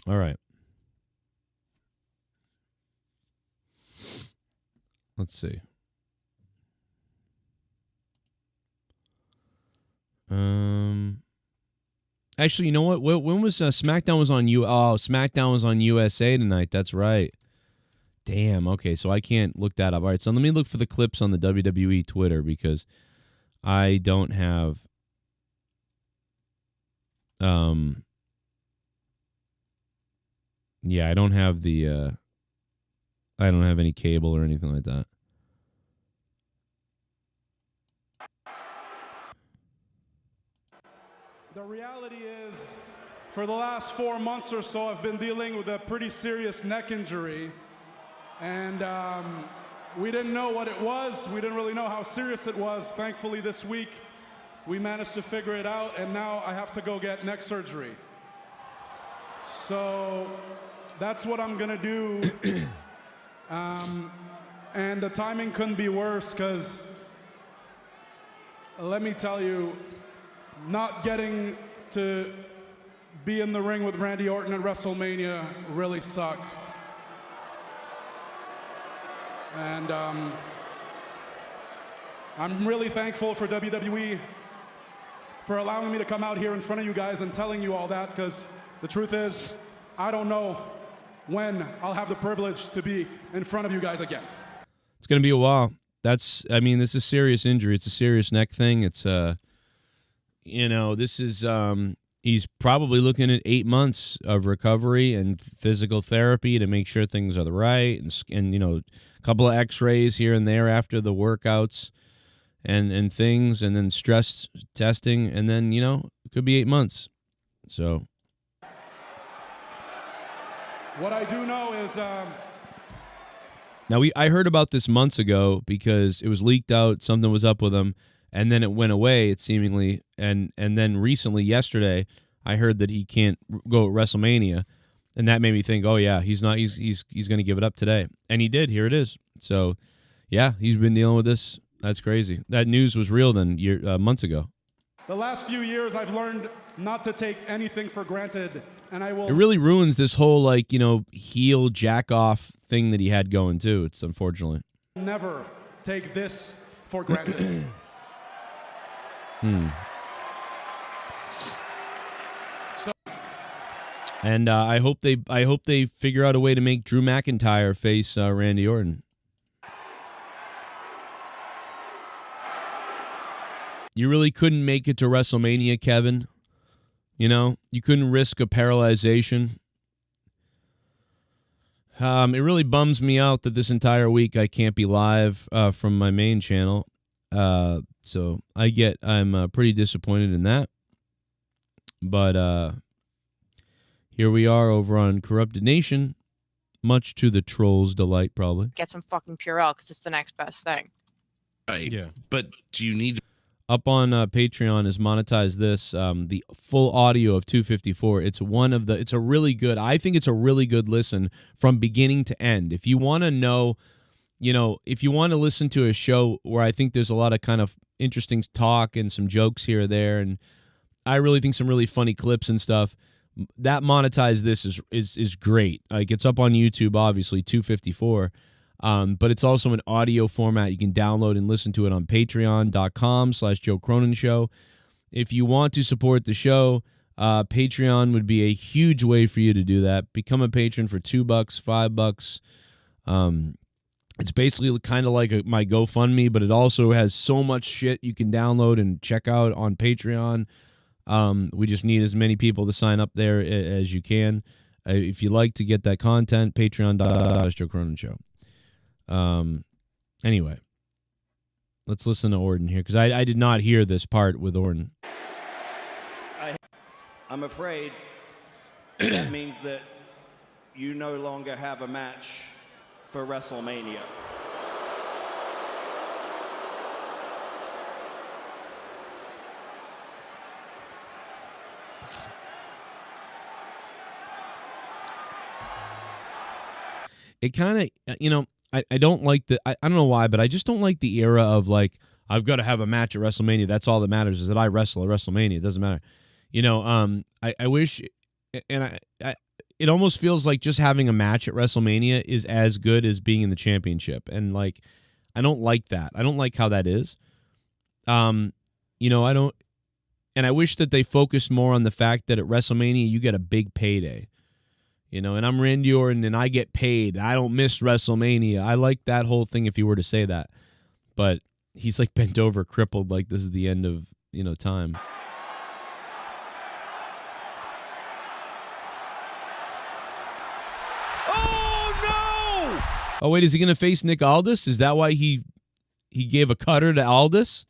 All right. Let's see. Actually, you know what? When was SmackDown was on SmackDown was on USA tonight. That's right. Damn. Okay, so I can't look that up. All right, so let me look for the clips on the WWE Twitter because I don't have yeah, I don't have the I don't have any cable or anything like that. The reality is, for the last 4 months or so, I've been dealing with a pretty serious neck injury. And we didn't know what it was. We didn't really know how serious it was. Thankfully, this week, we managed to figure it out, and now I have to go get neck surgery. So that's what I'm gonna do. And the timing couldn't be worse, because let me tell you, not getting to be in the ring with Randy Orton at WrestleMania really sucks. And I'm really thankful for WWE for allowing me to come out here in front of you guys and telling you all that, because the truth is, I don't know when I'll have the privilege to be in front of you guys again. It's going to be a while. This is a serious injury. It's a serious neck thing. It's, this is, he's probably looking at 8 months of recovery and physical therapy to make sure things are right. And a couple of x-rays here and there after the workouts and things, and then stress testing. And then, it could be 8 months. So. What I do know is... Now, I heard about this months ago because it was leaked out, something was up with him, and then it went away, it seemingly, and then recently, yesterday, I heard that he can't go at WrestleMania, and that made me think, oh yeah, he's going to give it up today. And he did, here it is. So, yeah, he's been dealing with this. That's crazy. That news was real then, months ago. The last few years, I've learned not to take anything for granted and I will. It really ruins this whole, like, you know, heel jack off thing that he had going too. It's unfortunately. Never take this for granted. And I hope they figure out a way to make Drew McIntyre face Randy Orton. You really couldn't make it to WrestleMania, Kevin. You know, you couldn't risk a paralyzation. It really bums me out that this entire week I can't be live from my main channel. So I'm pretty disappointed in that. But here we are over on Corrupted Nation, much to the trolls' delight, probably. Get some fucking Purell because it's the next best thing. Right. Yeah. But do you need... Up on Patreon is monetized this, the full audio of 254. It's a really good, I think it's a really good listen from beginning to end. If you want to know, you know, if you want to listen to a show where I think there's a lot of kind of interesting talk and some jokes here or there, and I really think some really funny clips and stuff, that monetized this is great. Like, it's up on YouTube, obviously, 254. But it's also an audio format. You can download and listen to it on patreon.com/Joe Cronin Show. If you want to support the show, Patreon would be a huge way for you to do that. Become a patron for $2, $5. It's basically kind of like my GoFundMe, but it also has so much shit you can download and check out on Patreon. We just need as many people to sign up there as you can. If you like to get that content, patreon.com/Joe Cronin Show. Anyway, let's listen to Orton here, because I did not hear this part with Orton. I'm afraid that means that you no longer have a match for WrestleMania. It kind of, you know, I don't like I don't know why, but I just don't like the era of, like, I've got to have a match at WrestleMania. That's all that matters, is that I wrestle at WrestleMania. It doesn't matter. You know, I wish, and it almost feels like just having a match at WrestleMania is as good as being in the championship. And, like, I don't like that. I don't like how that is. You know, I don't, and I wish that they focused more on the fact that at WrestleMania you get a big payday. You know, and I'm Randy Orton, and I get paid. I don't miss WrestleMania. I like that whole thing if he were to say that. But he's, like, bent over, crippled, like this is the end of, you know, time. Oh, no! Oh, wait, is he going to face Nick Aldis? Is that why he gave a cutter to Aldis?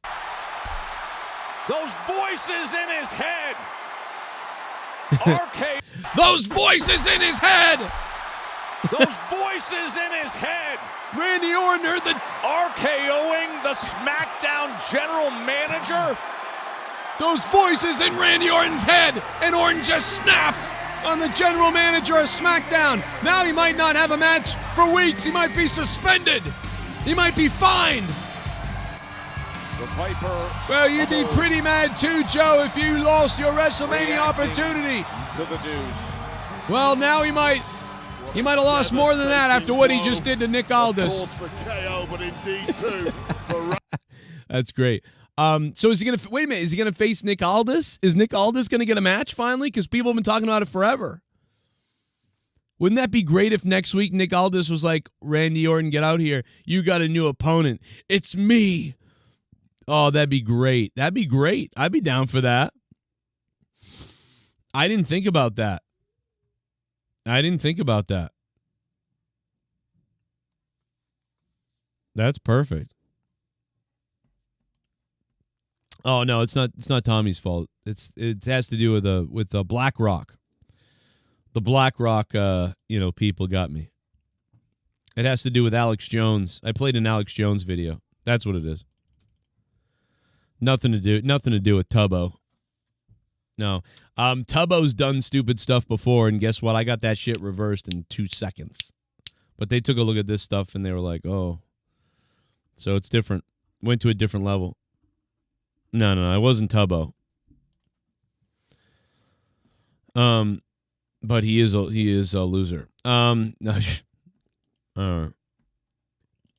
Those voices in his head! RK. Those voices in his head! Those voices in his head! Randy Orton heard the RKOing the Smackdown general manager? Those voices in Randy Orton's head! And Orton just snapped on the general manager of SmackDown! Now he might not have a match for weeks! He might be suspended! He might be fined! Well, you'd be pretty mad too, Joe, if you lost your WrestleMania opportunity. To the news. Well, now he might have lost more than that after what he just did to Nick Aldis. That's great. So is he gonna wait a minute? Is he gonna face Nick Aldis? Is Nick Aldis gonna get a match finally? Because people have been talking about it forever. Wouldn't that be great if next week Nick Aldis was like, Randy Orton, get out here. You got a new opponent. It's me. Oh, that'd be great. That'd be great. I'd be down for that. I didn't think about that. That's perfect. Oh no, it's not Tommy's fault. It has to do with the Black Rock. The Black Rock people got me. It has to do with Alex Jones. I played an Alex Jones video. That's what it is. Nothing to do with Tubbo. No. Tubbo's done stupid stuff before, and guess what? I got that shit reversed in 2 seconds. But they took a look at this stuff, and they were like, oh. So it's different. Went to a different level. No, it wasn't Tubbo. But he is a loser. No.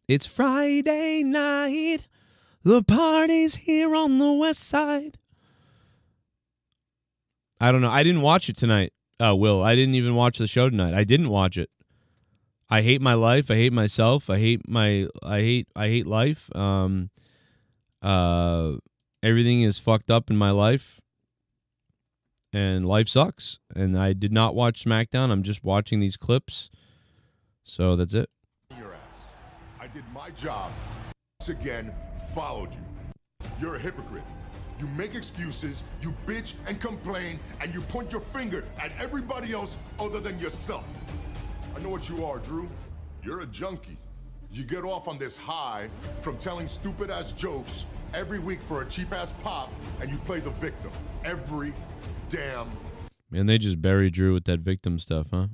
It's Friday night. The party's here on the west side. I don't know. I didn't watch it tonight. Will, I didn't even watch the show tonight. I didn't watch it. I hate my life. I hate myself. I hate life. Everything is fucked up in my life. And life sucks. And I did not watch SmackDown. I'm just watching these clips. So that's it. Your ass. I did my job. Once again, followed you. You're a hypocrite. You make excuses, you bitch and complain, and you point your finger at everybody else other than yourself. I know what you are, Drew. You're a junkie. You get off on this high from telling stupid-ass jokes every week for a cheap-ass pop, and you play the victim every damn. Man, they just buried Drew with that victim stuff, huh?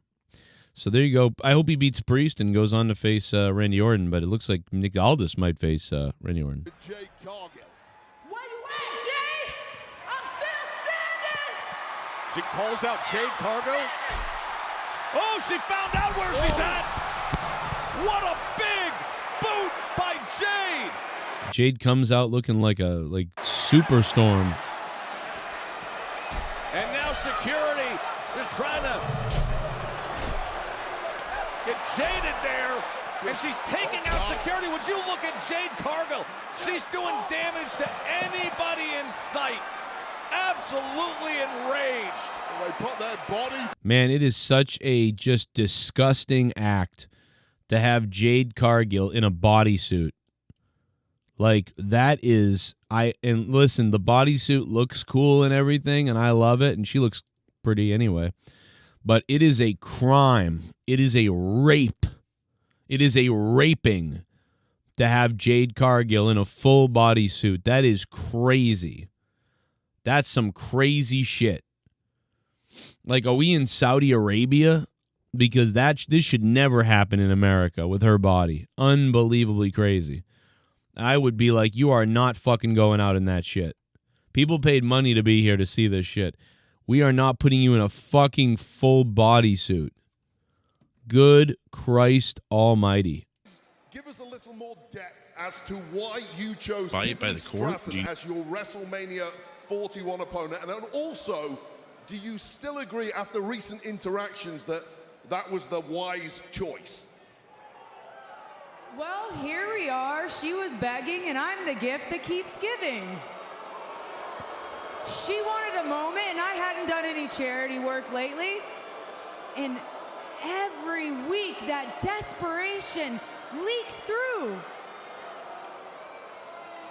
So there you go. I hope he beats Priest and goes on to face Randy Orton, but it looks like Nick Aldis might face Randy Orton. Jade Cargill. She calls out Jade Cargill. Oh, she found out where she's at. What a big boot by Jade. Jade comes out looking like a superstorm. And now security is trying to get Jade in there. And she's taking out security. Would you look at Jade Cargill? She's doing damage to anybody in sight. Absolutely enraged. They put their bodies. Man, it is such a just disgusting act to have Jade Cargill in a bodysuit. Like, that is, and listen, the bodysuit looks cool and everything, and I love it, and she looks pretty anyway. But it is a crime. It is a rape. It is a raping to have Jade Cargill in a full bodysuit. That is crazy. That's some crazy shit. Like, are we in Saudi Arabia? Because this should never happen in America with her body. Unbelievably crazy. I would be like, you are not fucking going out in that shit. People paid money to be here to see this shit. We are not putting you in a fucking full bodysuit. Good Christ almighty. Give us a little more depth as to why you chose by Tiffany the court? Stratton as your WrestleMania 41 opponent, and then also, do you still agree after recent interactions that that was the wise choice? Well, here we are. She was begging, and I'm the gift that keeps giving. She wanted a moment, and I hadn't done any charity work lately. And every week, that desperation leaks through.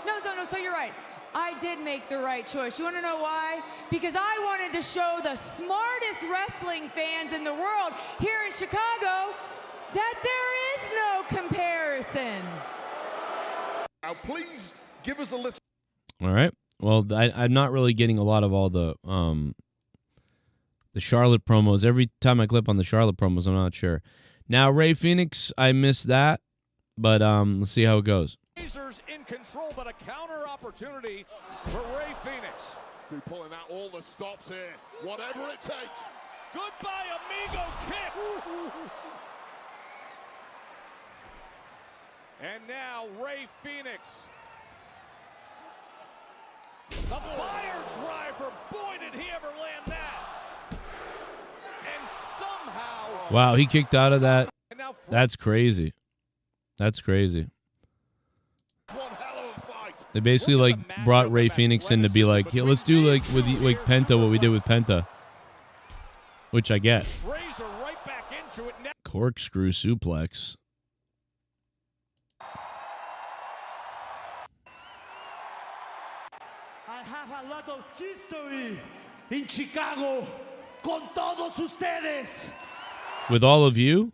No, so you're right. I did make the right choice. You want to know why? Because I wanted to show the smartest wrestling fans in the world here in Chicago that there is no comparison. Now, please give us a little. All right. Well, I'm not really getting a lot of all the Charlotte promos. Every time I clip on the Charlotte promos, I'm not sure. Now, Ray Phoenix, I missed that, but let's see how it goes. Razors in control, but a counter opportunity for Ray Phoenix. They're pulling out all the stops here, whatever it takes. Goodbye, amigo kick. And now Ray Phoenix. The fire driver. Boy, did he ever land that. And somehow. Wow, he kicked out of that. That's crazy. That's crazy. They basically brought Ray Phoenix in to be like, hey, let's do with Penta what we did with Penta, which I get. Corkscrew suplex. I have a lot of history in Chicago con todos ustedes. With all of you?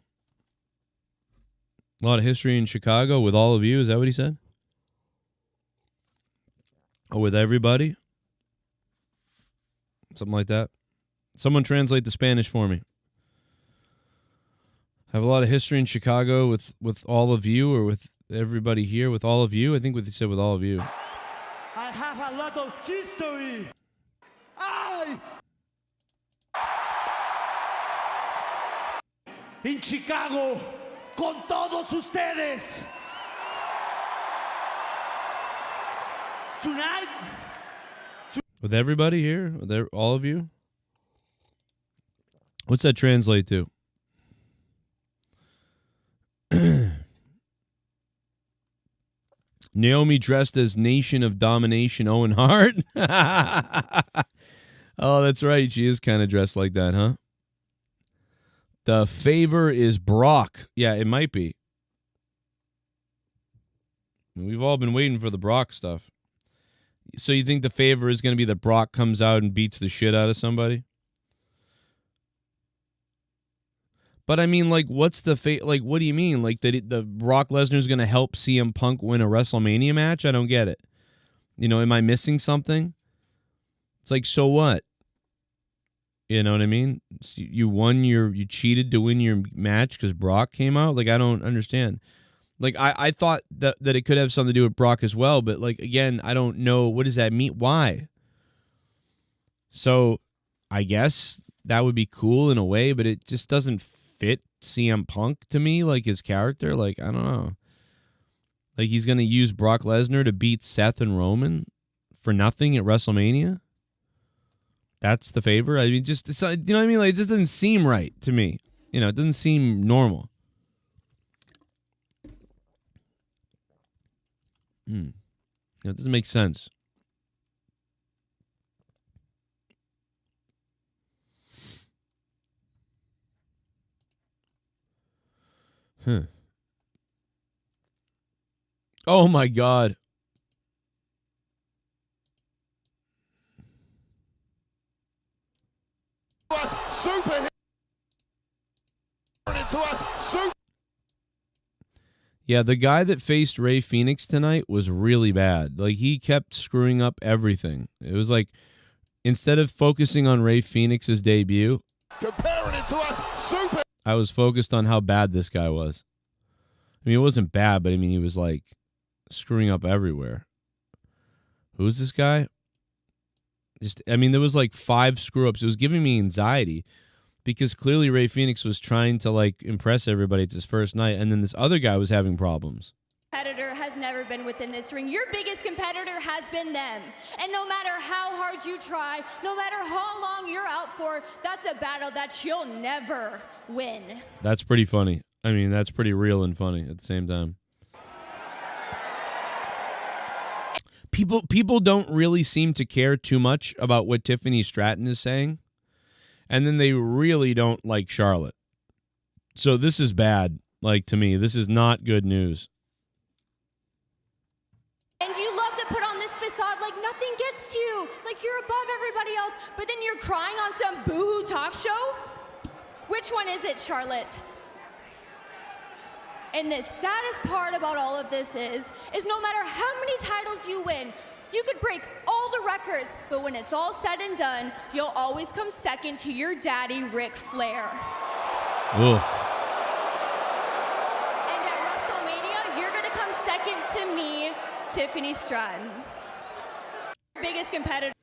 A lot of history in Chicago with all of you? Is that what he said? Or with everybody? Something like that. Someone translate the Spanish for me. Have a lot of history in Chicago with all of you, or with everybody here with all of you? I think what he said with all of you. I have a lot of history. in Chicago con todos ustedes. Tonight. With everybody here? With all of you? What's that translate to? Naomi dressed as Nation of Domination Owen Hart. Oh, that's right. She is kind of dressed like that, huh? The favor is Brock. Yeah, it might be. We've all been waiting for the Brock stuff. So you think the favor is going to be that Brock comes out and beats the shit out of somebody? But I mean, like, what's the like? What do you mean? Like that the Brock Lesnar is going to help CM Punk win a WrestleMania match? I don't get it. You know, am I missing something? It's like, so what? You know what I mean? You cheated to win your match because Brock came out. Like, I don't understand. Like, I thought that it could have something to do with Brock as well, but like, again, I don't know. What does that mean? Why? So, I guess that would be cool in a way, but it just doesn't fit CM Punk to me, like his character. Like, I don't know. Like, he's going to use Brock Lesnar to beat Seth and Roman for nothing at WrestleMania? That's the favor? I mean, just, you know what I mean? Like, it just doesn't seem right to me. You know, it doesn't seem normal. It doesn't make sense. Oh my God. Super. Yeah, the guy that faced Rey Fenix tonight was really bad. Like, he kept screwing up everything. It was like, instead of focusing on Rey Fenix's debut, Comparing it to a super. I was focused on how bad this guy was. I mean, it wasn't bad, but I mean, he was like screwing up everywhere. Who's this guy? I mean, there was like 5 screw-ups. It was giving me anxiety because clearly Rey Fenix was trying to like impress everybody. It's his first night, and then this other guy was having problems. Competitor has never been within this ring. Your biggest competitor has been them. And no matter how hard you try, no matter how long you're out for, that's a battle that you'll never win. That's pretty funny. I mean, that's pretty real and funny at the same time. People don't really seem to care too much about what Tiffany Stratton is saying. And then they really don't like Charlotte. So this is bad. Like, to me, this is not good news. And you love to put on this facade like nothing gets to you, like you're above everybody else, but then you're crying on some boo-hoo talk show? Which one is it, Charlotte? And the saddest part about all of this is no matter how many titles you win, you could break all the records, but when it's all said and done, you'll always come second to your daddy, Ric Flair. Ugh. And at WrestleMania, you're gonna come second to me, Tiffany Stratton. Biggest competitor.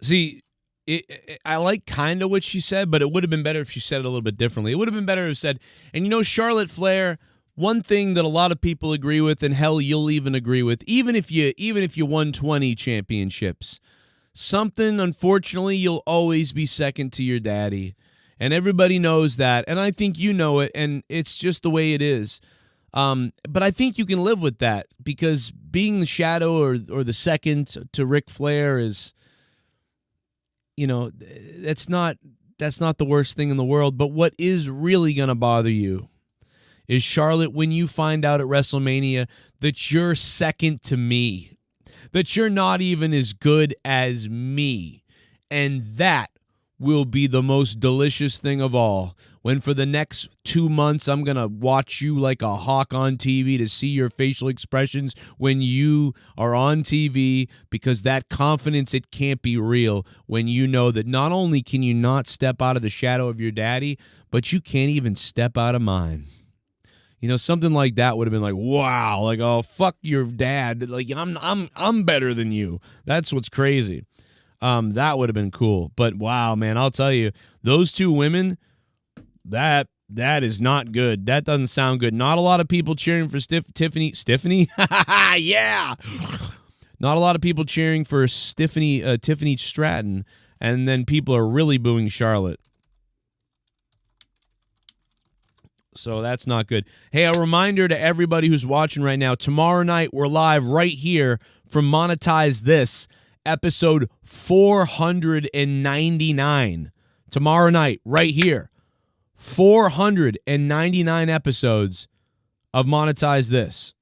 See, I like kind of what she said, but it would have been better if she said it a little bit differently. It would have been better if she said, and you know, Charlotte Flair, one thing that a lot of people agree with, and hell, you'll even agree with, even if you won 20 championships, something, unfortunately, you'll always be second to your daddy. And everybody knows that, and I think you know it, and it's just the way it is. But I think you can live with that, because being the shadow or the second to Ric Flair is, you know, that's not the worst thing in the world. But what is really going to bother you is, Charlotte, when you find out at WrestleMania that you're second to me, that you're not even as good as me. And that will be the most delicious thing of all, when for the next 2 months I'm going to watch you like a hawk on TV to see your facial expressions when you are on TV, because that confidence, it can't be real when you know that not only can you not step out of the shadow of your daddy, but you can't even step out of mine. You know, something like that would have been like, wow, like, oh, fuck your dad. Like, I'm better than you. That's what's crazy. That would have been cool. But wow, man, I'll tell you, those two women, that is not good. That doesn't sound good. Not a lot of people cheering for Tiffany. Yeah. Not a lot of people cheering for Tiffany Stratton, and then people are really booing Charlotte. So that's not good. Hey, a reminder to everybody who's watching right now, tomorrow night we're live right here from Monetize This, episode 499. Tomorrow night, right here. 499 episodes of Monetize This.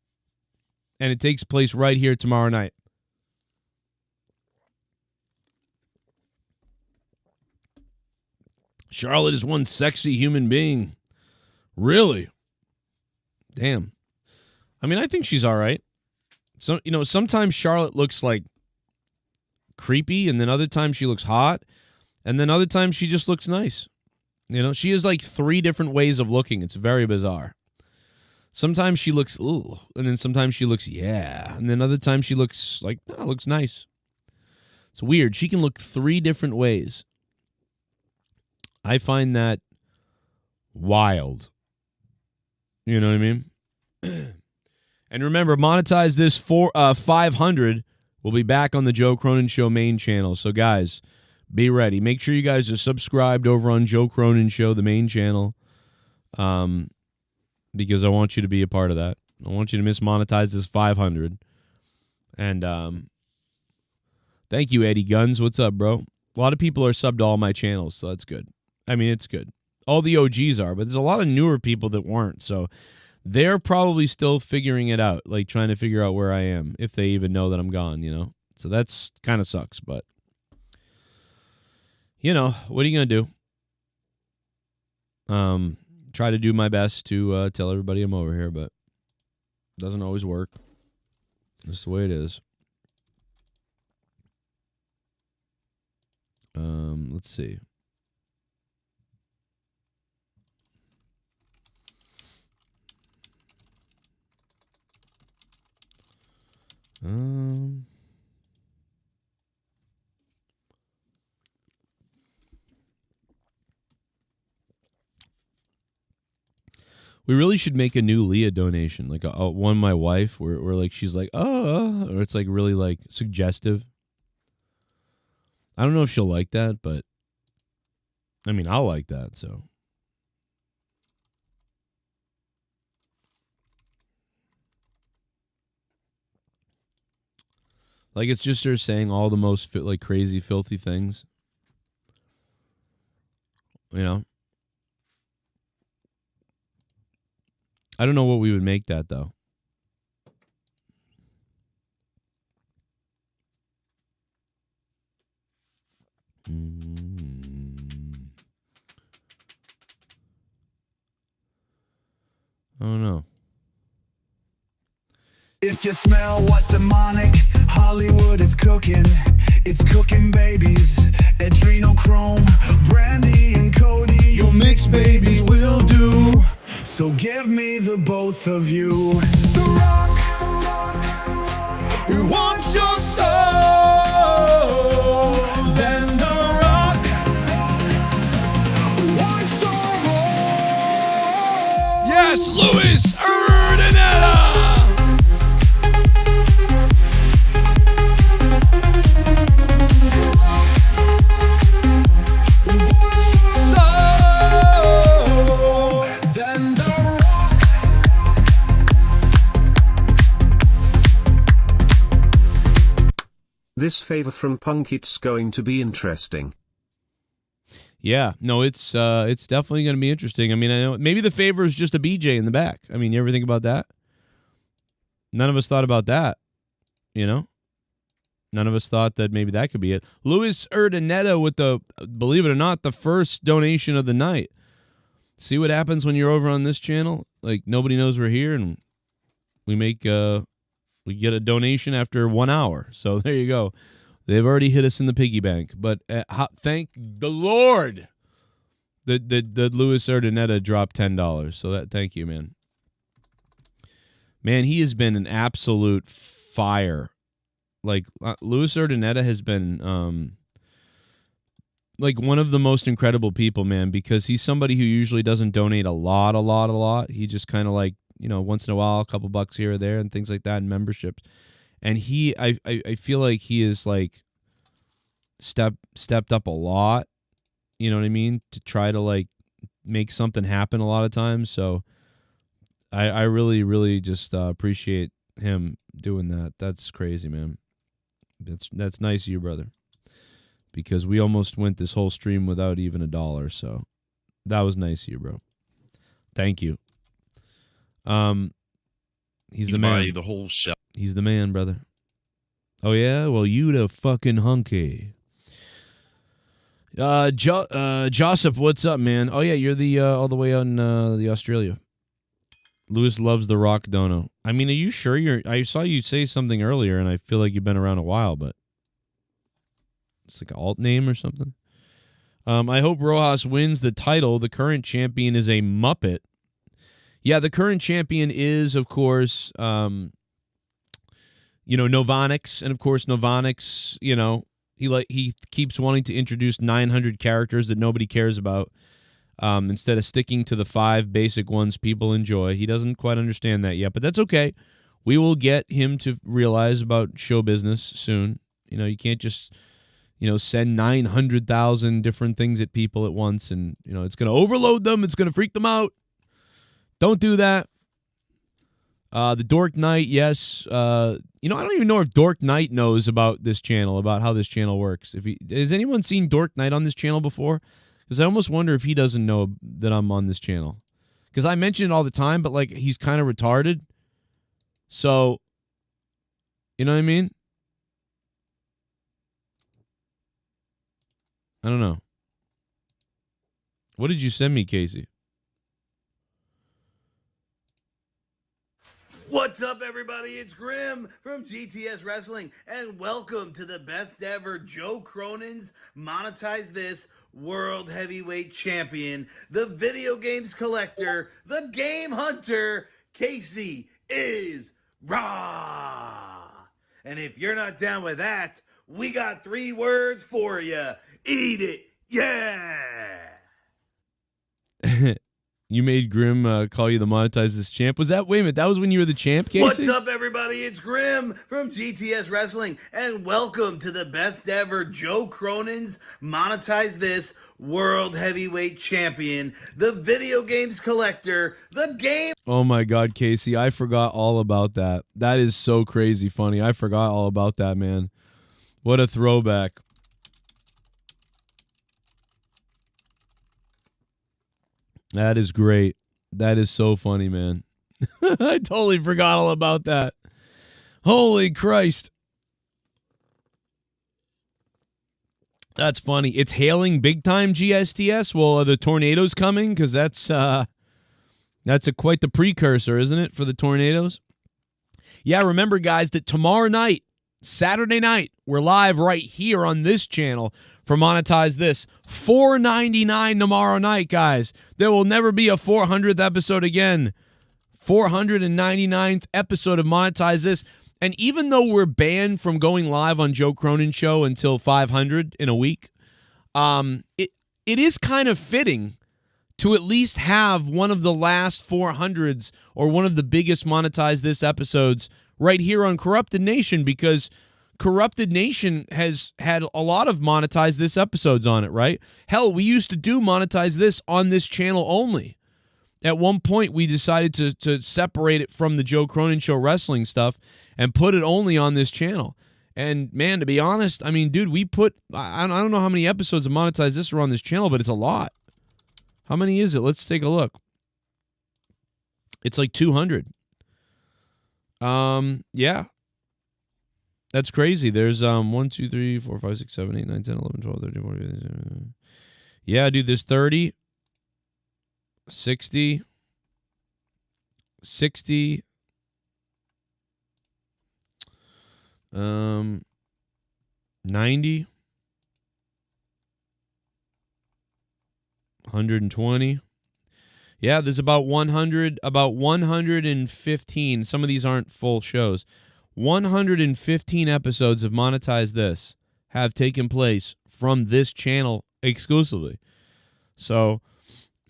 And it takes place right here tomorrow night. Charlotte is one sexy human being. Really? Damn. I mean, I think she's all right. So, sometimes Charlotte looks like creepy, and then other times she looks hot, and then other times she just looks nice. She has like 3 different ways of looking. It's very bizarre. Sometimes she looks, ooh, and then sometimes she looks, yeah, and then other times she looks like, no, looks nice. It's weird. She can look 3 different ways. I find that wild. You know what I mean? And remember, Monetize This 500 will be back on the Joe Cronin Show main channel. So, guys, be ready. Make sure you guys are subscribed over on Joe Cronin Show, the main channel, because I want you to be a part of that. I want you to Monetize This 500. And thank you, Eddie Guns. What's up, bro? A lot of people are subbed to all my channels, so that's good. I mean, it's good. All the OGs are, but there's a lot of newer people that weren't. So they're probably still figuring it out, like trying to figure out where I am, if they even know that I'm gone, So that's kind of sucks, but, what are you going to do? Try to do my best to tell everybody I'm over here, but it doesn't always work. That's the way it is. Let's see. We really should make a new Leah donation, like one my wife, where like she's like, oh, or it's like really like suggestive. I don't know if she'll like that, but I mean, I'll like that. So. Like, it's just her saying all the most crazy, filthy things. I don't know what we would make that, though. I don't know. If you smell what demonic Hollywood is cooking, it's cooking babies, adrenochrome, brandy and Cody. Your mix babies will do. So give me the both of you. The Rock, who wants your soul? Then The Rock, who wants your home? Yes, Louis Urdaneta. This favor from Punk, it's going to be interesting. Yeah, no, it's definitely going to be interesting. I mean, I know maybe the favor is just a BJ in the back. I mean, you ever think about that? None of us thought about that, None of us thought that maybe that could be it. Louis Urdaneta with believe it or not, the first donation of the night. See what happens when you're over on this channel? Like, nobody knows we're here, and we make we get a donation after 1 hour. So there you go. They've already hit us in the piggy bank. But thank the Lord that Louis Urdaneta dropped $10. So thank you, man. Man, he has been an absolute fire. Like, Louis Urdaneta has been like one of the most incredible people, man, because he's somebody who usually doesn't donate a lot. He just kind of like, once in a while, a couple bucks here or there and things like that in memberships. And I feel like he is like stepped up a lot, you know what I mean, to try to like make something happen a lot of times. So I really, really just appreciate him doing that. That's crazy, man. That's nice of you, brother. Because we almost went this whole stream without even $1, so that was nice of you, bro. Thank you. He's the man. The whole show. He's the man, brother. Oh yeah, well you the fucking hunky. Joseph, what's up, man? Oh yeah, you're the all the way out in the Australia. Lewis loves the Rock Dono. I mean, are you sure I saw you say something earlier, and I feel like you've been around a while, but it's like an alt name or something. I hope Rojas wins the title. The current champion is a Muppet. Yeah, the current champion is, of course, Novanix, and of course, Novanix, he keeps wanting to introduce 900 characters that nobody cares about, instead of sticking to the 5 basic ones people enjoy. He doesn't quite understand that yet, but that's okay. We will get him to realize about show business soon. You can't just, send 900,000 different things at people at once, and, it's going to overload them. It's going to freak them out. Don't do that. The Dork Knight, yes. I don't even know if Dork Knight knows about this channel, about how this channel works. Has anyone seen Dork Knight on this channel before? Because I almost wonder if he doesn't know that I'm on this channel. Because I mention it all the time, but like he's kind of retarded. So, you know what I mean? I don't know. What did you send me, Casey? What's up, everybody? It's Grim from GTS Wrestling, and welcome to the best ever Joe Cronin's Monetize This World Heavyweight Champion, the video games collector, the game hunter. Casey is raw. And if you're not down with that, we got 3 words for you. Eat it, yeah. You made Grim call you the Monetize This champ. Was that, wait a minute, that was when you were the champ, Casey? What's up, everybody? It's Grim from GTS Wrestling, and welcome to the best ever Joe Cronin's Monetize This World Heavyweight Champion, the video games collector, the game... Oh my God, Casey, I forgot all about that. That is so crazy funny. I forgot all about that, man. What a throwback. That is great. That is so funny, man. I totally forgot all about that. Holy Christ. That's funny. It's hailing big time, GSTS. Well, are the tornadoes coming? Because that's quite the precursor, isn't it, for the tornadoes? Yeah, remember, guys, that tomorrow night, Saturday night, we're live right here on this channel for Monetize This. $4.99 tomorrow night, guys. There will never be a 400th episode again. 499th episode of Monetize This. And even though we're banned from going live on Joe Cronin Show until 500 in a week, it is kind of fitting to at least have one of the last 400s or one of the biggest Monetize This episodes right here on Corrupted Nation, because Corrupted Nation has had a lot of Monetize This episodes on it, right? Hell, we used to do Monetize This on this channel only. At one point, we decided to separate it from the Joe Cronin Show wrestling stuff and put it only on this channel. And, man, to be honest, I mean, dude, we put... I don't know how many episodes of Monetize This are on this channel, but it's a lot. How many is it? Let's take a look. It's like 200. Yeah. That's crazy. There's 1, 2, 3, 4, 5, 6, 7, 8, 9, 10, 11, 12, 13, 14, 15. Yeah, dude, there's 30, 60, 90, 120. Yeah, there's about 115. Some of these aren't full shows. 115 episodes of Monetize This have taken place from this channel exclusively. So,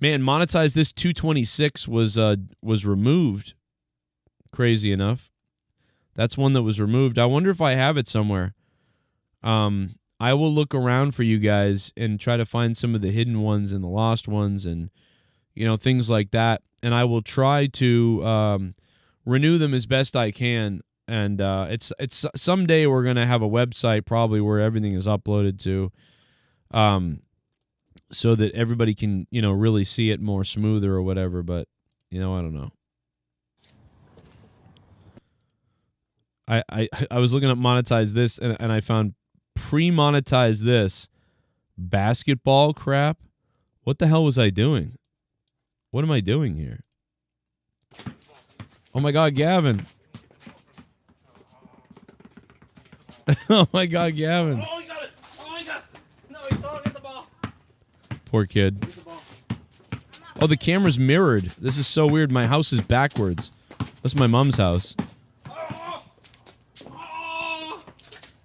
man, monetize this 226 was removed. Crazy enough. That's one that was removed. I wonder if I have it somewhere. I will look around for you guys and try to find some of the hidden ones and the lost ones and, you know, things like that. And I will try to renew them as best I can. And it's someday we're going to have a website probably where everything is uploaded to, so that everybody can, you know, really see it more smoother or whatever. But, you know, I don't know. I was looking up monetize this and I found pre-monetize this basketball crap. What the hell was I doing? What am I doing here? Oh my God, Gavin. Oh my God, Gavin. Oh, he got it. Oh, he got it. No, he's throwing at the ball. Poor kid. Oh, the camera's mirrored. This is so weird. My house is backwards. That's my mom's house.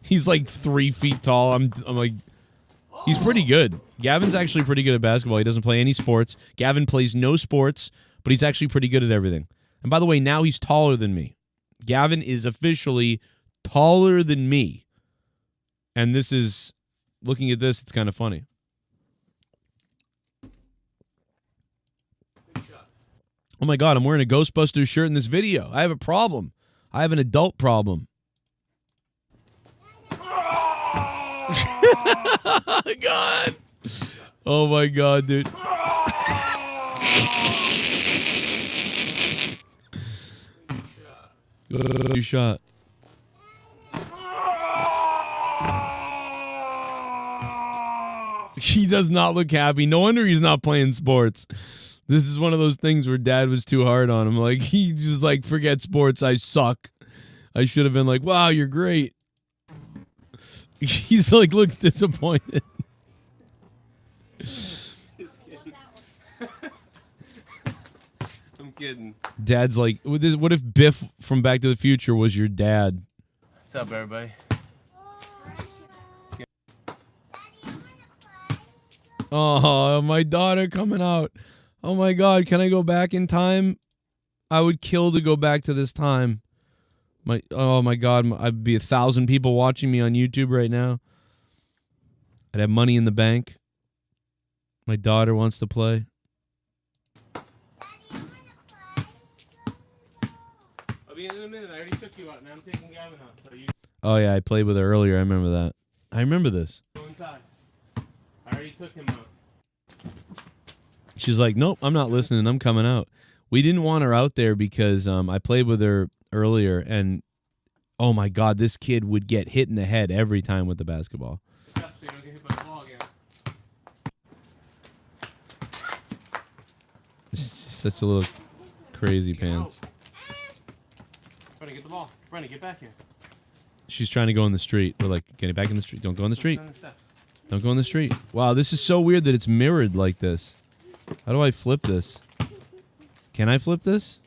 He's like 3 feet tall. I'm like, he's pretty good. Gavin's actually pretty good at basketball. He doesn't play any sports. Gavin plays no sports, but he's actually pretty good at everything. And by the way, now he's taller than me. Gavin is officially taller than me. And this is, looking at this, it's kind of funny. Oh my God, I'm wearing a Ghostbusters shirt in this video. I have a problem. I have an adult problem. God. Oh my God, dude. Good shot. He does not look happy. No wonder he's not playing sports. This is one of those things where Dad was too hard on him. Like, he was like, forget sports, I suck. I should have been like, wow, you're great. He's like, looks disappointed. I'm kidding. Dad's like, what if Biff from Back to the Future was your dad? What's up, everybody? Oh, my daughter coming out. Oh my God, can I go back in time? I would kill to go back to this time. Oh my God, I'd be 1,000 people watching me on YouTube right now. I'd have money in the bank. My daughter wants to play. I'll be in a minute. I already took you out. Now I'm taking Gavin out. So you Oh yeah, I played with her earlier. I remember that. I remember this. go inside. I already took him out. She's like, nope, I'm not listening. I'm coming out. We didn't want her out there because I played with her earlier, and oh my God, this kid would get hit in the head every time with the basketball. Stop so you don't get hit by the ball again. Such a little crazy pants. Brennan, get the ball. Brennan, get back here. She's trying to go in the street. We're like, get back in the street. Don't go in the street. Don't go in the street. Wow, this is so weird that it's mirrored like this. How do I flip this? Can I flip this?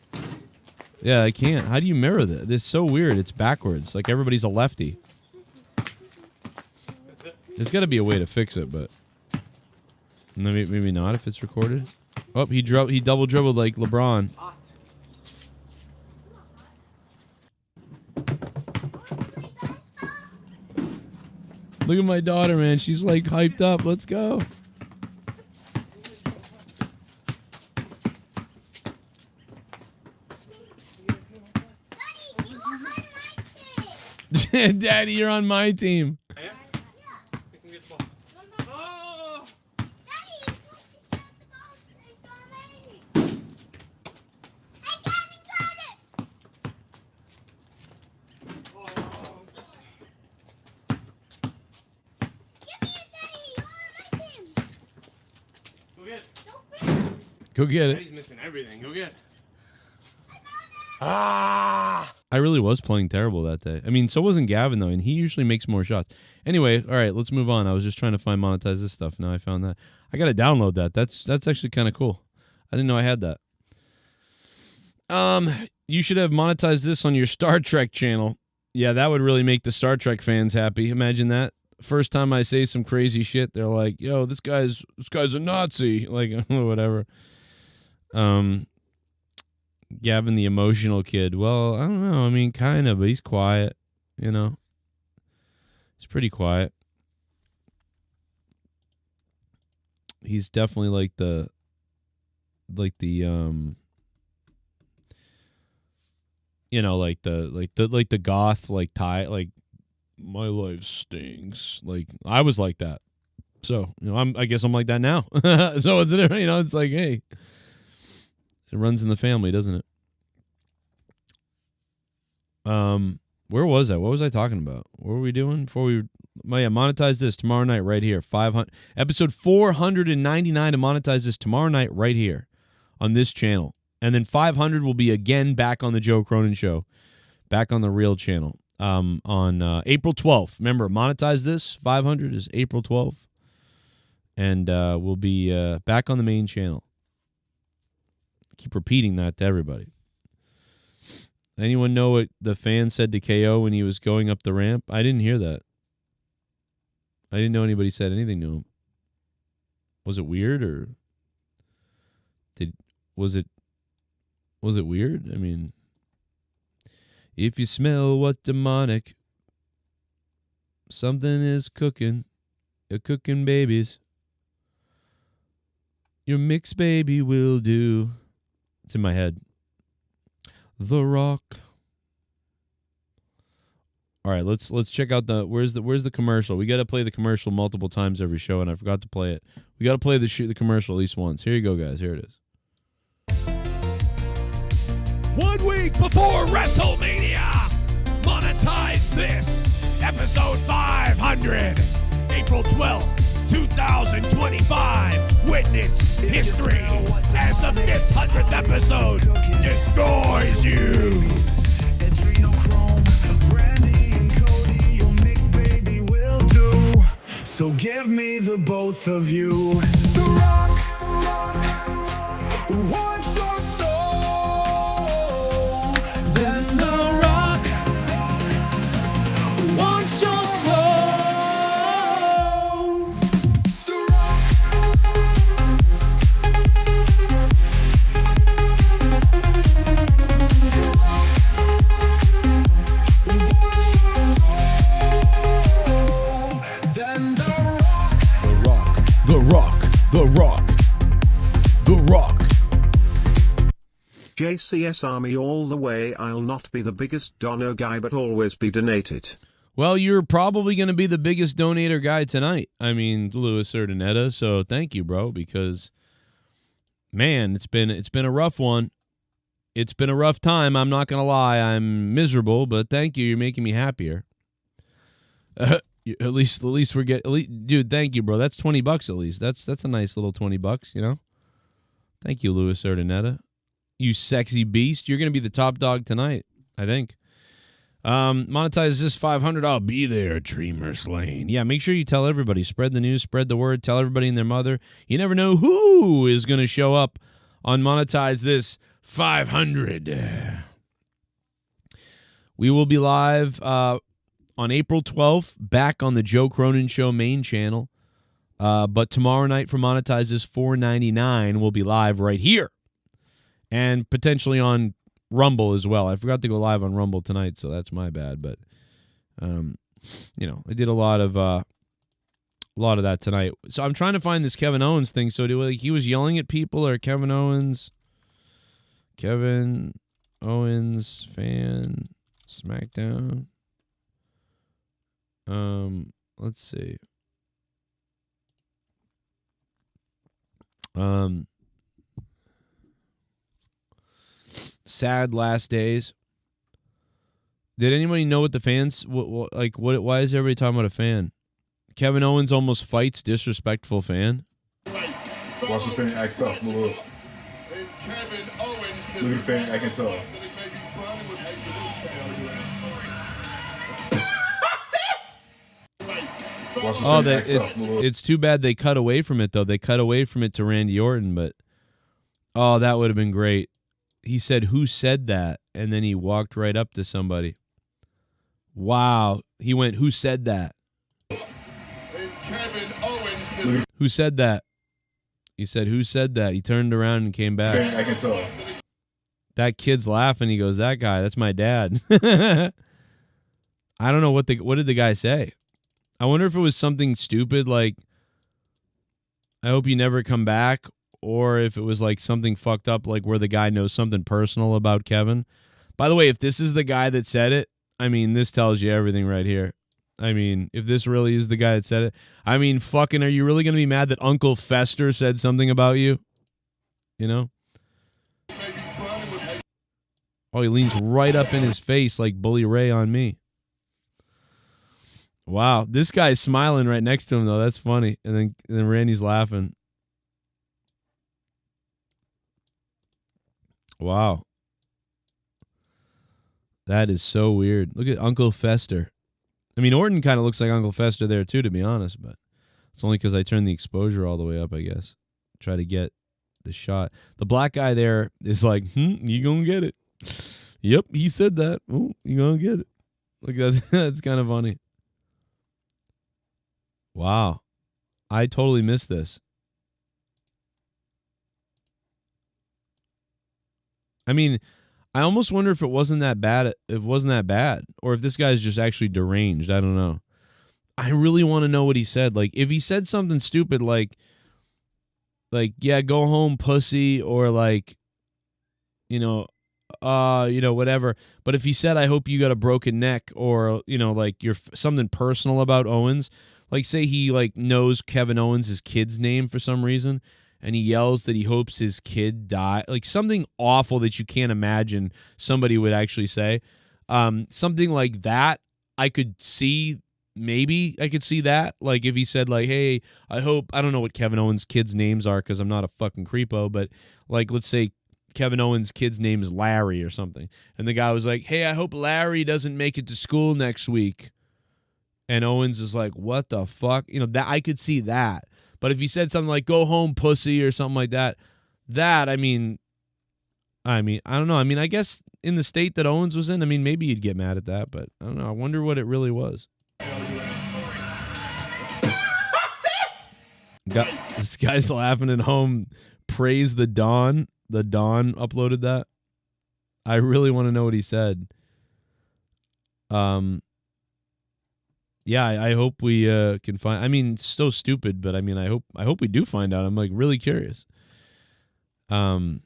Yeah, I can't. How do you mirror this? This is so weird. It's backwards. Like everybody's a lefty. There's got to be a way to fix it, but maybe not if it's recorded. Oh, he double dribbled like LeBron. Look at my daughter, man. She's like hyped up. Let's go. Daddy, you're on my team. Go get it. He's missing everything. Go get it. Ah! I really was playing terrible that day. I mean, so wasn't Gavin, though, and he usually makes more shots. Anyway, all right, let's move on. I was just trying to find monetize this stuff. Now I found that. I got to download that. That's actually kind of cool. I didn't know I had that. You should have monetized this on your Star Trek channel. Yeah, that would really make the Star Trek fans happy. Imagine that. first time I say some crazy shit, they're like, "Yo, this guy's a Nazi," like whatever. Gavin, the emotional kid. Well, I don't know. I mean, kind of, but he's quiet. You know, he's pretty quiet. He's definitely like the goth, like tie, like my life stinks. Like I was like that. So, I guess I'm like that now. So it's, it's like, hey, it runs in the family, doesn't it? Where was I? What was I talking about? What were we doing before we monetize this tomorrow night right here. Episode 499 to monetize this tomorrow night right here on this channel. And then 500 will be again back on the Joe Cronin Show, back on the real channel on April 12th. Remember, monetize this. 500 is April 12th. And we'll be back on the main channel. Keep repeating that to everybody. Anyone know what the fan said to KO when he was going up the ramp? I didn't hear that. I didn't know anybody said anything to him. Was it weird or was it weird? I mean, if you smell what demonic, something is cooking. You're cooking babies. Your mixed baby will do. It's in my head. The Rock. All right, let's check out where's the commercial. We got to play the commercial multiple times every show, and I forgot to play it. We got to play the commercial at least once. Here you go, guys. Here it is. 1 week before WrestleMania, monetize this. Episode 500, April 12th, 2025. Witness history as the 500th episode destroys you. So give me the both of you. The Rock wants your soul. Then The Rock wants your soul. The Rock. Then The Rock. JCS Army all the way. I'll not be the biggest donor guy, but always be donated. Well, you're probably going to be the biggest donator guy tonight. I mean, Louis Urdaneta. So thank you, bro, because, man, it's been a rough one. It's been a rough time. I'm not going to lie. I'm miserable, but thank you. You're making me happier. At least we're getting, dude, thank you, bro. That's $20 at least. That's a nice little $20, you know? Thank you, Louis Urdaneta. You sexy beast. You're going to be the top dog tonight, I think. Monetize this 500. I'll be there, Dreamers Lane. Yeah, make sure you tell everybody. Spread the news, spread the word, tell everybody and their mother. You never know who is going to show up on Monetize this 500. We will be live on April 12th, back on the Joe Cronin Show main channel. But tomorrow night for Monetize this 499, we'll be live right here. And potentially on Rumble as well. I forgot to go live on Rumble tonight, so that's my bad. But, I did a lot of that tonight. So I'm trying to find this Kevin Owens thing. So he was yelling at people, or Kevin Owens fan, Smackdown. Let's see. Sad last days. Did anybody know what the fans why is everybody talking about a fan? Kevin Owens almost fights disrespectful fan. Watch the fan act tough. Look at the fan acting tough. It's too bad they cut away from it, though. They cut away from it to Randy Orton, but that would have been great. He said, "Who said that?" And then he walked right up to somebody. Wow. He went, "Who said that?" Who said that? He said, "Who said that?" He turned around and came back. I can tell. That kid's laughing. He goes, "That guy, that's my dad." I don't know what did the guy say. I wonder if it was something stupid like, "I hope you never come back," or if it was like something fucked up like where the guy knows something personal about Kevin. By the way, if this is the guy that said it, I mean, this tells you everything right here. I mean, if this really is the guy that said it, I mean, fucking, are you really going to be mad that Uncle Fester said something about you? You know? Oh, he leans right up in his face like Bully Ray on me. Wow, this guy's smiling right next to him, though. That's funny. And then Randy's laughing. Wow. That is so weird. Look at Uncle Fester. I mean, Orton kind of looks like Uncle Fester there, too, to be honest. But it's only because I turned the exposure all the way up, I guess. Try to get the shot. The black guy there is like, you gonna get it. Yep, he said that. Oh, you gonna get it. Look, that's kind of funny. Wow. I totally missed this. I mean, I almost wonder if it wasn't that bad. Or if this guy's just actually deranged. I don't know. I really want to know what he said. Like, if he said something stupid like, yeah, go home, pussy, or like, whatever. But if he said, I hope you got a broken neck, or, like you're something personal about Owens, like say he like knows Kevin Owens' kid's name for some reason, and he yells that he hopes his kid die, like something awful that you can't imagine somebody would actually say. Something like that, I could see. Maybe I could see that. Like if he said like, hey, I don't know what Kevin Owens' kids' names are because I'm not a fucking creepo, but like let's say Kevin Owens' kid's name is Larry or something. And the guy was like, hey, I hope Larry doesn't make it to school next week. And Owens is like, what the fuck? That I could see that. But if he said something like, go home, pussy, or something like that, I mean, I don't know. I mean, I guess in the state that Owens was in, I mean, maybe you'd get mad at that, but I don't know. I wonder what it really was. This guy's laughing at home. Praise the Dawn. The Dawn uploaded that. I really want to know what he said. Yeah, I hope we can find. I mean, it's so stupid, but I mean, I hope we do find out. I'm like really curious. Is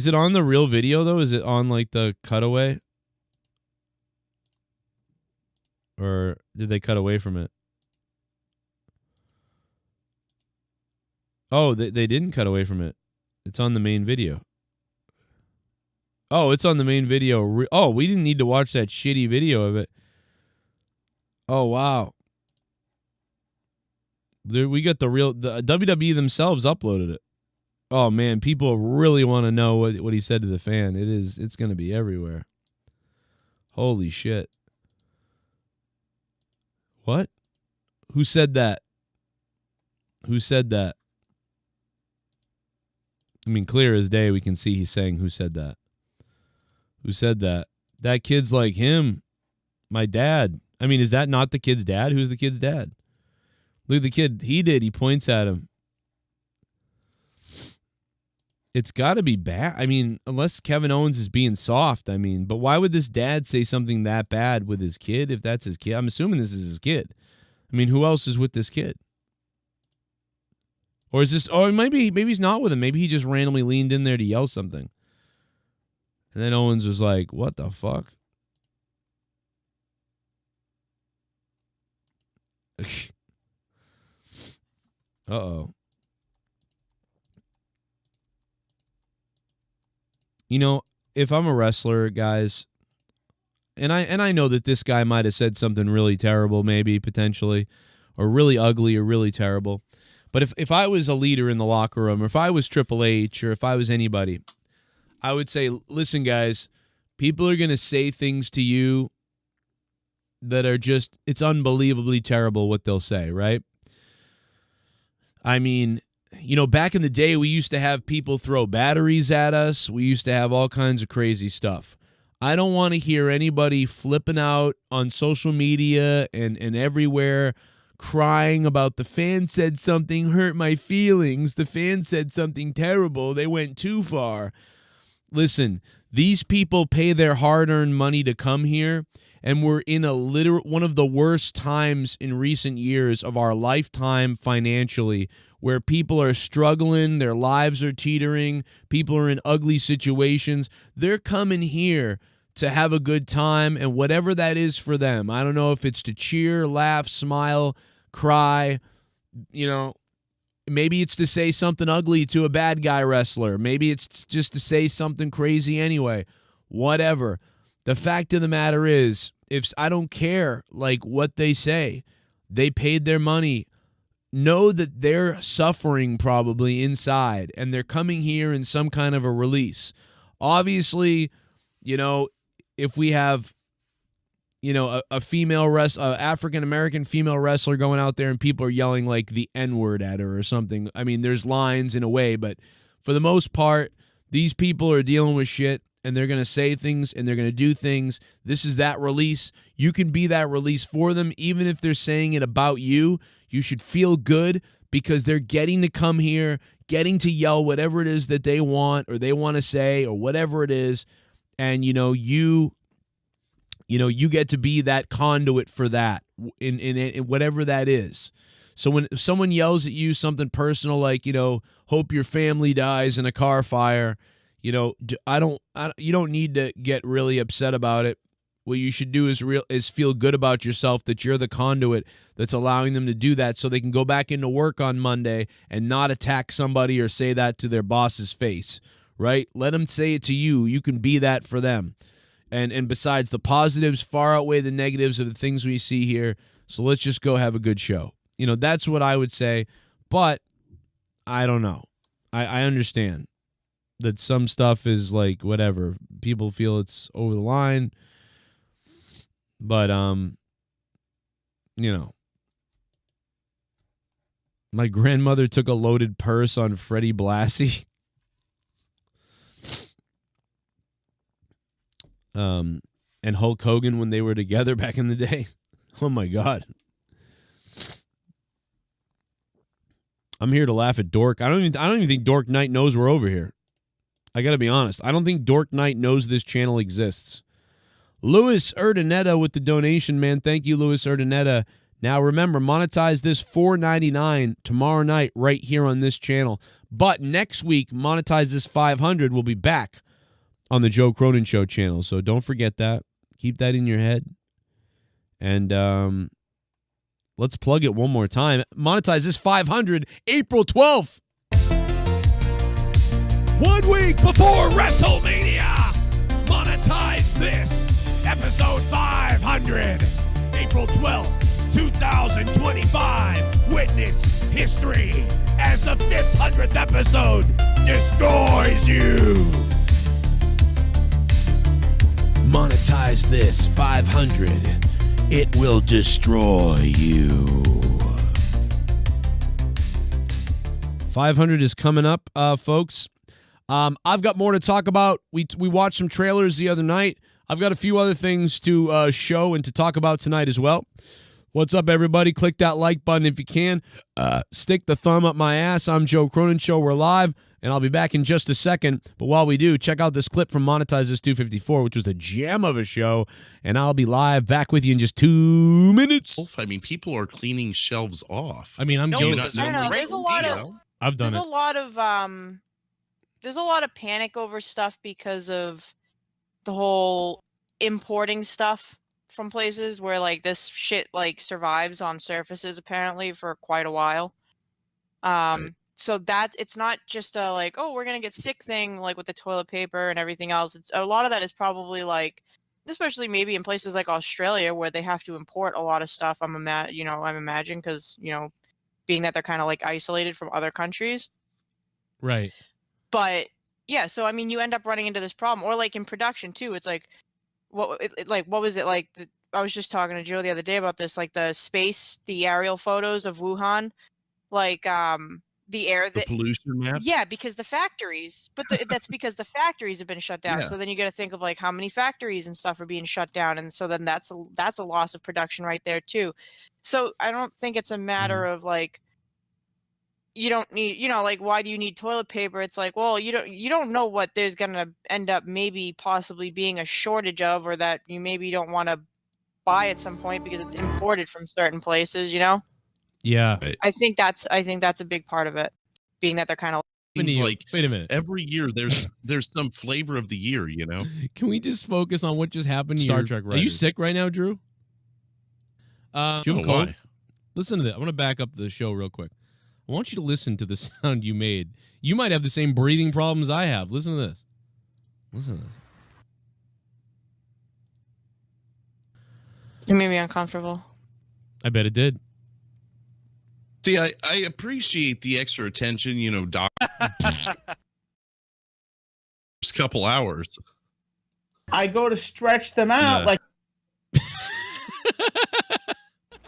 it on the real video though? Is it on like the cutaway? Or did they cut away from it? Oh, they didn't cut away from it. It's on the main video. Oh, it's on the main video. Oh, we didn't need to watch that shitty video of it. Oh, wow. We got the WWE themselves uploaded it. Oh, man, people really want to know what he said to the fan. It's going to be everywhere. Holy shit. What? Who said that? Who said that? I mean, clear as day, we can see he's saying, who said that? Who said that? That kid's like him. My dad. I mean, is that not the kid's dad? Who's the kid's dad? Look at the kid. He points at him. It's got to be bad. I mean, unless Kevin Owens is being soft. I mean, but why would this dad say something that bad with his kid if that's his kid? I'm assuming this is his kid. I mean, who else is with this kid? Or is this, maybe he's not with him. Maybe he just randomly leaned in there to yell something. And then Owens was like, what the fuck? Uh-oh. If I'm a wrestler, guys, and I know that this guy might have said something really terrible, maybe, potentially, or really ugly or really terrible. But if I was a leader in the locker room, or if I was Triple H, or if I was anybody, I would say, listen, guys, people are going to say things to you that are just, it's unbelievably terrible what they'll say, right? I mean, back in the day, we used to have people throw batteries at us. We used to have all kinds of crazy stuff. I don't want to hear anybody flipping out on social media and everywhere, crying about the fan said something hurt my feelings. The fan said something terrible. They went too far. Listen, these people pay their hard-earned money to come here, and we're in one of the worst times in recent years of our lifetime financially, where people are struggling, their lives are teetering, people are in ugly situations. They're coming here to have a good time, and whatever that is for them. I don't know if it's to cheer, laugh, smile, cry, maybe it's to say something ugly to a bad guy wrestler. Maybe it's just to say something crazy anyway. Whatever. The fact of the matter is, if I don't care what they say, they paid their money. Know that they're suffering probably inside, and they're coming here in some kind of a release. Obviously, if we have, a female African-American female wrestler going out there and people are yelling the N-word at her or something. I mean, there's lines in a way, but for the most part, these people are dealing with shit, and they're going to say things and they're going to do things. This is that release. You can be that release for them, even if they're saying it about you. You should feel good because they're getting to come here, getting to yell whatever it is that they want or they want to say or whatever it is. And, you get to be that conduit for that in whatever that is. So when someone yells at you something personal like, hope your family dies in a car fire, you don't need to get really upset about it. What you should do is feel good about yourself that you're the conduit that's allowing them to do that so they can go back into work on Monday and not attack somebody or say that to their boss's face, right? Let them say it to you. You can be that for them. And besides, the positives far outweigh the negatives of the things we see here. So let's just go have a good show. That's what I would say. But I don't know. I understand that some stuff is whatever. People feel it's over the line. But, my grandmother took a loaded purse on Freddie Blassie. And Hulk Hogan when they were together back in the day. Oh my God. I'm here to laugh at Dork. I don't even think Dork Knight knows we're over here. I got to be honest. I don't think Dork Knight knows this channel exists. Louis Urdaneta with the donation, man. Thank you, Louis Urdaneta. Now remember, monetize this $4.99 tomorrow night right here on this channel. But next week, monetize this $500. We'll be back on the Joe Cronin Show channel. So don't forget that. Keep that in your head. And let's plug it one more time. Monetize this $500 April 12th. 1 week before WrestleMania. Monetize this. Episode 500. April 12th, 2025. Witness history as the 500th episode destroys you. Monetize this 500. It will destroy you. 500 is coming up, folks. I've got more to talk about. We watched some trailers the other night. I've got a few other things to show and to talk about tonight as well. What's up, everybody? Click that like button if you can. Stick the thumb up my ass. I'm Joe Cronin Show. We're live, and I'll be back in just a second. But while we do, check out this clip from Monetize This 254, which was a gem of a show, and I'll be live back with you in just 2 minutes. I mean, people are cleaning shelves off. I mean, I'm guilty. There's a lot of. I've done it. There's a lot of panic over stuff because of the whole importing stuff from places where this shit survives on surfaces apparently for quite a while. So that it's not just a we're gonna get sick thing with the toilet paper and everything else. It's a lot of that is probably especially maybe in places like Australia where they have to import a lot of stuff. I'm imagining because being that they're kind of isolated from other countries. Right. But yeah, so I mean, you end up running into this problem, or in production too. It's what was it like? I was just talking to Joe the other day about this, the aerial photos of Wuhan, the air the pollution map. Yeah, because the factories, but that's because the factories have been shut down. Yeah. So then you got to think of like how many factories and stuff are being shut down, and so then that's a loss of production right there too. So I don't think it's a matter of like you don't need, like why do you need toilet paper? It's like, well, you don't know what there's gonna end up maybe possibly being a shortage of, or that you maybe don't want to buy at some point because it's imported from certain places. Yeah. I think that's a big part of it, being that they're kind of Like, wait a minute. Every year there's some flavor of the year, Can we just focus on what just happened to Star Trek Are you writers. sick right now, Drew? Drew, why? Listen to that. I want to back up the show real quick. I want you to listen to the sound you made. You might have the same breathing problems I have. Listen to this. Listen to this. It made me uncomfortable. I bet it did. See, I appreciate the extra attention, doc. Couple hours. I go to stretch them out like.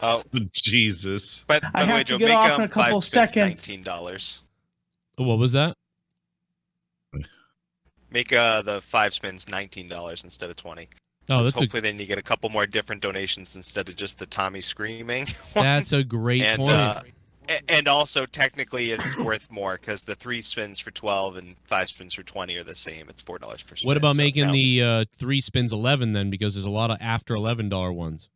Oh, Jesus! But I by the have way, to Joe, get make off in a couple 5 spins seconds. $19. What was that? Make the 5 spins $19 instead of 20. Oh, that's hopefully then you get a couple more different donations instead of just the Tommy screaming. That's a great point. And also, technically, it's worth more because the 3 spins for 12 and 5 spins for 20 are the same. It's $4 per spin. What about so making now- the 3 spins 11 then? Because there's a lot of after $11 ones.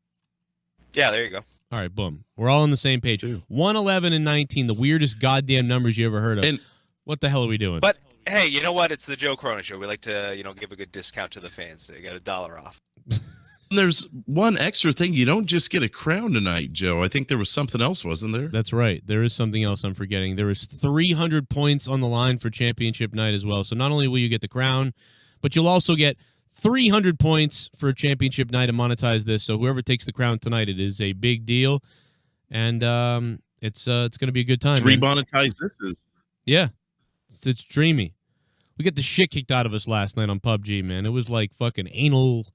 Yeah, there you go. All right, boom. We're all on the same page. 1, 11, and 19, the weirdest goddamn numbers you ever heard of. And what the hell are we doing? But hey, you know what? It's the Joe Cronin Show. We like to, give a good discount to the fans. They got $1 off. There's one extra thing. You don't just get a crown tonight, Joe. I think there was something else, wasn't there? That's right. There is something else I'm forgetting. There is 300 points on the line for championship night as well. So not only will you get the crown, but you'll also get 300 points for championship night and monetize this. So whoever takes the crown tonight, it is a big deal, and it's going to be a good time. Remonetize this is. Yeah, it's dreamy. We got the shit kicked out of us last night on PUBG, man. It was like fucking anal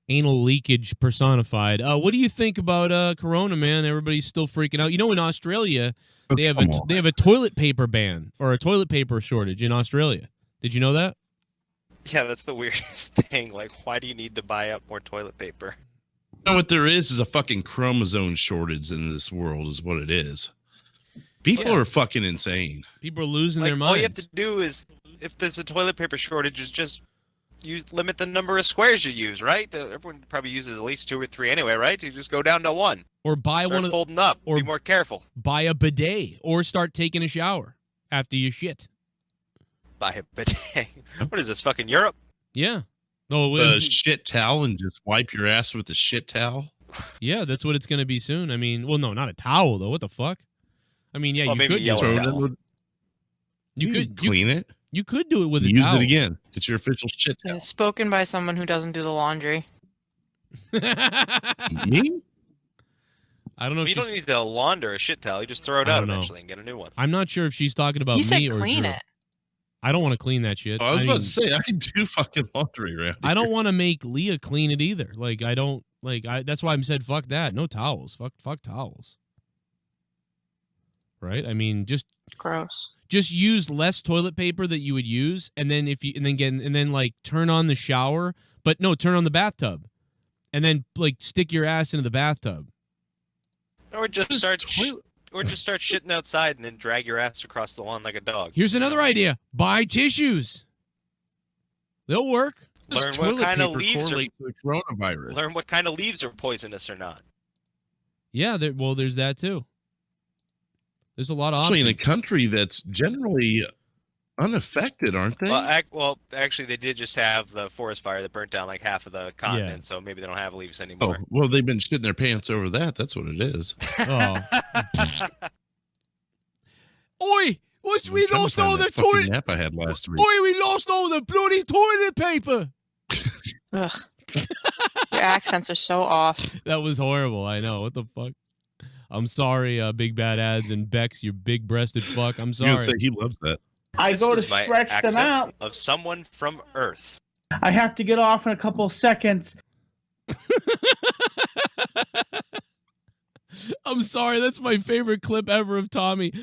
leakage personified. What do you think about Corona, man? Everybody's still freaking out. In Australia, they have a toilet paper ban or a toilet paper shortage in Australia. Did you know that? Yeah, that's the weirdest thing. Like, why do you need to buy up more toilet paper? What there is a fucking chromosome shortage in this world is what it is. People are fucking insane. People are losing their minds. All you have to do is, if there's a toilet paper shortage, is just limit the number of squares you use, right? Everyone probably uses at least 2 or 3 anyway, right? You just go down to 1. Or buy Start folding up. Or be more careful. Buy a bidet or start taking a shower after you shit. Buy a bidet. What is this, fucking Europe? Yeah. No, a shit towel and just wipe your ass with the shit towel. Yeah, that's what it's going to be soon. I mean, well, no, not a towel though. What the fuck? I mean, yeah, well, you could throw it in. You could clean it. You could do it with a use towel. it again. It's your official shit towel. Yeah, spoken by someone who doesn't do the laundry. Me? I don't know. You don't need to launder a shit towel. You just throw it out eventually and get a new one. I'm not sure if she's talking about He me said or clean Drew. it. I don't want to clean that shit. Oh, I was mean, about to say I do fucking laundry around. I don't want to make Leah clean it either. Like I don't like. That's why I said fuck that. No towels. Fuck towels. Right? I mean, just gross. Just use less toilet paper that you would use, and then like turn on the shower, but no, turn on the bathtub, and then like stick your ass into the bathtub. Or just start shitting outside and then drag your ass across the lawn like a dog. Here's another idea: buy tissues. They'll work. Learn what kind of leaves correlate to the coronavirus. Learn what kind of leaves are poisonous or not. Yeah, there's that too. There's a lot of Actually, options. in a country that's generally unaffected, aren't they? Well, actually, they did just have the forest fire that burnt down like half of the continent, so maybe they don't have leaves Oh, anymore. well, they've been shitting their pants over that. That's what it is. Oh. Oi! We trying to lost find all the that fucking toilet. nap I had last week. Oi! We lost all the bloody toilet paper. Ugh. Your accents are so off. That was horrible. I know. What the fuck? I'm sorry, Big Bad Ads and Bex, you big-breasted fuck. I'm sorry. You would say he loves that. I This go to is my stretch them accent out. of someone from Earth. I have to get off in a couple seconds. I'm sorry, that's my favorite clip ever of Tommy.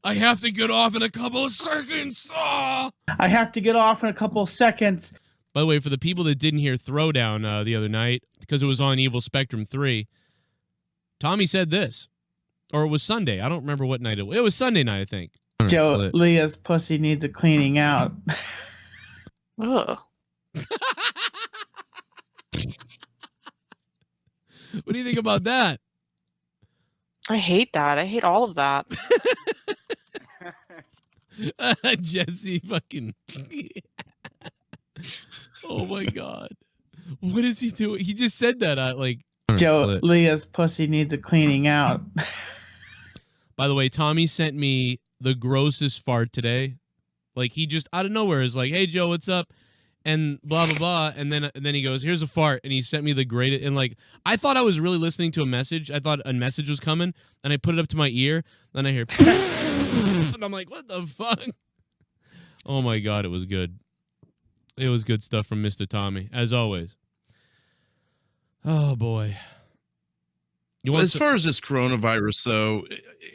I have to get off in a couple of seconds. Oh! I have to get off in a couple of seconds. By the way, for the people that didn't hear Throwdown the other night, because it was on Evil Spectrum 3, Tommy said this. Or it was Sunday. I don't remember what night it was. It was Sunday night, I think. Joe, Leah's pussy needs a cleaning out. Ugh. What do you think about that? I hate that. I hate all of that. Jesse fucking... Oh my God. What is he doing? He just said that like... Joe, Leah's pussy needs a cleaning out. By the way, Tommy sent me the grossest fart today. Like, he just out of nowhere is like, hey, Joe, what's up? And blah, blah, blah. And then he goes, here's a fart. And he sent me the greatest. And, like, I thought I was really listening to a message. I thought a message was coming. And I put it up to my ear. Then I hear, and I'm like, what the fuck? Oh, my God, it was good. It was good stuff from Mr. Tommy, as always. Oh, boy. As far as this coronavirus, though,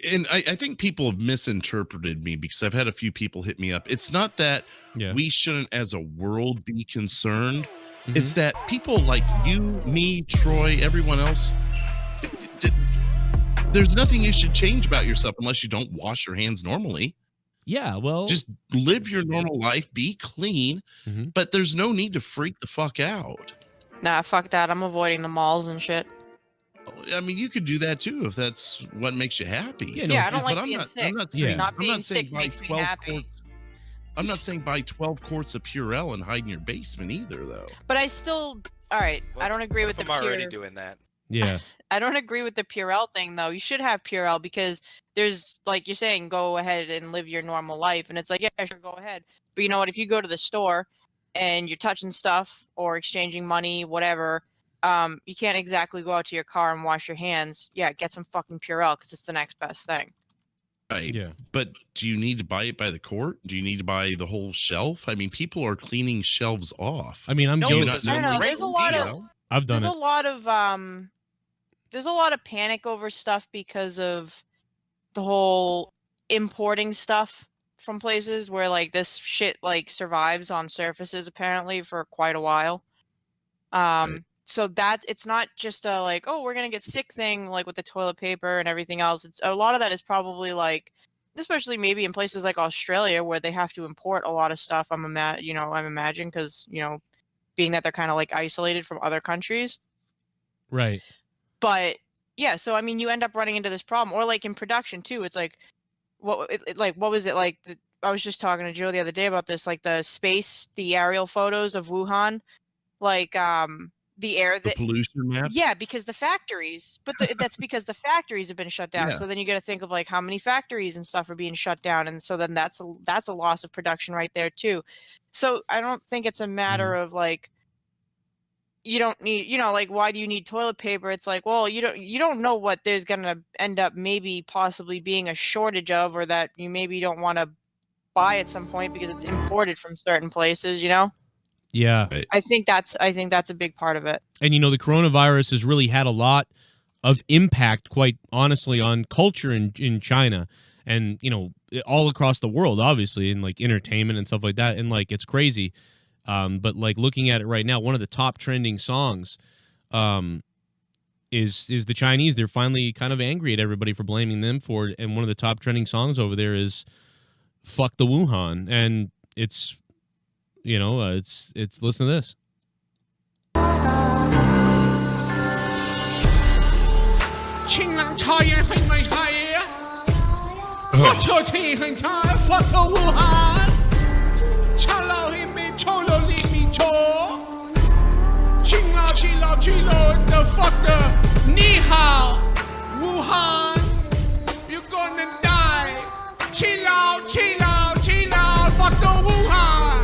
and I think people have misinterpreted me because I've had a few people hit me up. It's not that we shouldn't, as a world, be concerned. It's that people like you, me, Troy, everyone else, there's nothing you should change about yourself unless you don't wash your hands normally. Yeah, well... Just live your normal life, be clean, but there's no need to freak the fuck out. Nah, fuck that. I'm avoiding the malls and shit. I mean, you could do that too if that's what makes you happy. Yeah, I don't like being sick. Not being sick makes me happy. I'm not saying buy 12 quarts of Purell and hide in your basement either, though. But I still, all right, I don't agree with the I'm already doing that. Yeah. I don't agree with the Purell thing, though. You should have Purell because there's, like you're saying, go ahead and live your normal life. And it's like, yeah, sure, go ahead. But you know what? If you go to the store and you're touching stuff or exchanging money, whatever, you can't exactly go out to your car and wash your hands. Yeah, get some fucking Purell because it's the next best thing. Right. Yeah. But do you need to buy it by the quort? Do you need to buy the whole shelf? I mean, people are cleaning shelves off. I mean, I'm guilty. I don't know. There's a lot of. I've done it. There's a lot of panic over stuff because of the whole importing stuff from places where like this shit like survives on surfaces apparently for quite a while. So that it's not just a like, oh, we're gonna get sick thing like with the toilet paper and everything else. It's a lot of that is probably like, especially maybe in places like Australia where they have to import a lot of stuff. I'm imagining because being that they're kind of like isolated from other countries. Right. But yeah, so I mean, you end up running into this problem, or like in production too. It's like, what was it like? I was just talking to Joe the other day about this, like the aerial photos of Wuhan, like the air that the pollution map. Yeah, because the factories, but that's because the factories have been shut down. Yeah. So then you got to think of like how many factories and stuff are being shut down, and so then that's a loss of production right there too. So I don't think it's a matter of like, you don't need, like, why do you need toilet paper? It's like, well, you don't know what there's gonna end up maybe possibly being a shortage of, or that you maybe don't want to buy at some point because it's imported from certain places, Yeah. I think that's a big part of it. And the coronavirus has really had a lot of impact, quite honestly, on culture in China and all across the world, obviously, in like entertainment and stuff like that. And like it's crazy. But like looking at it right now, one of the top trending songs is the Chinese. They're finally kind of angry at everybody for blaming them for it. And one of the top trending songs over there is "Fuck the Wuhan," and it's listen to this. Fuck the Wuhan. The fuck the Ni hao, Wuhan, you're gonna die. Chill out, fuck the Wuhan.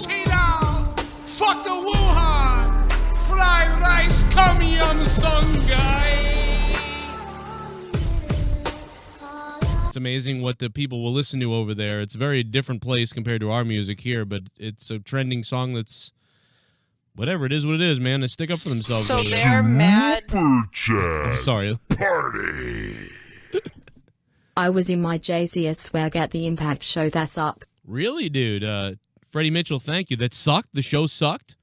Chill out, fuck the Wuhan. Fried rice, come yum song, guy. It's amazing what the people will listen to over there. It's a very different place compared to our music here, but it's a trending song that's whatever it is, what it is, man. They stick up for themselves. So they're mad. I'm sorry. Party. I was in my JCS swag at the Impact show. That sucked. Really, dude? Freddie Mitchell, thank you. That sucked? The show sucked?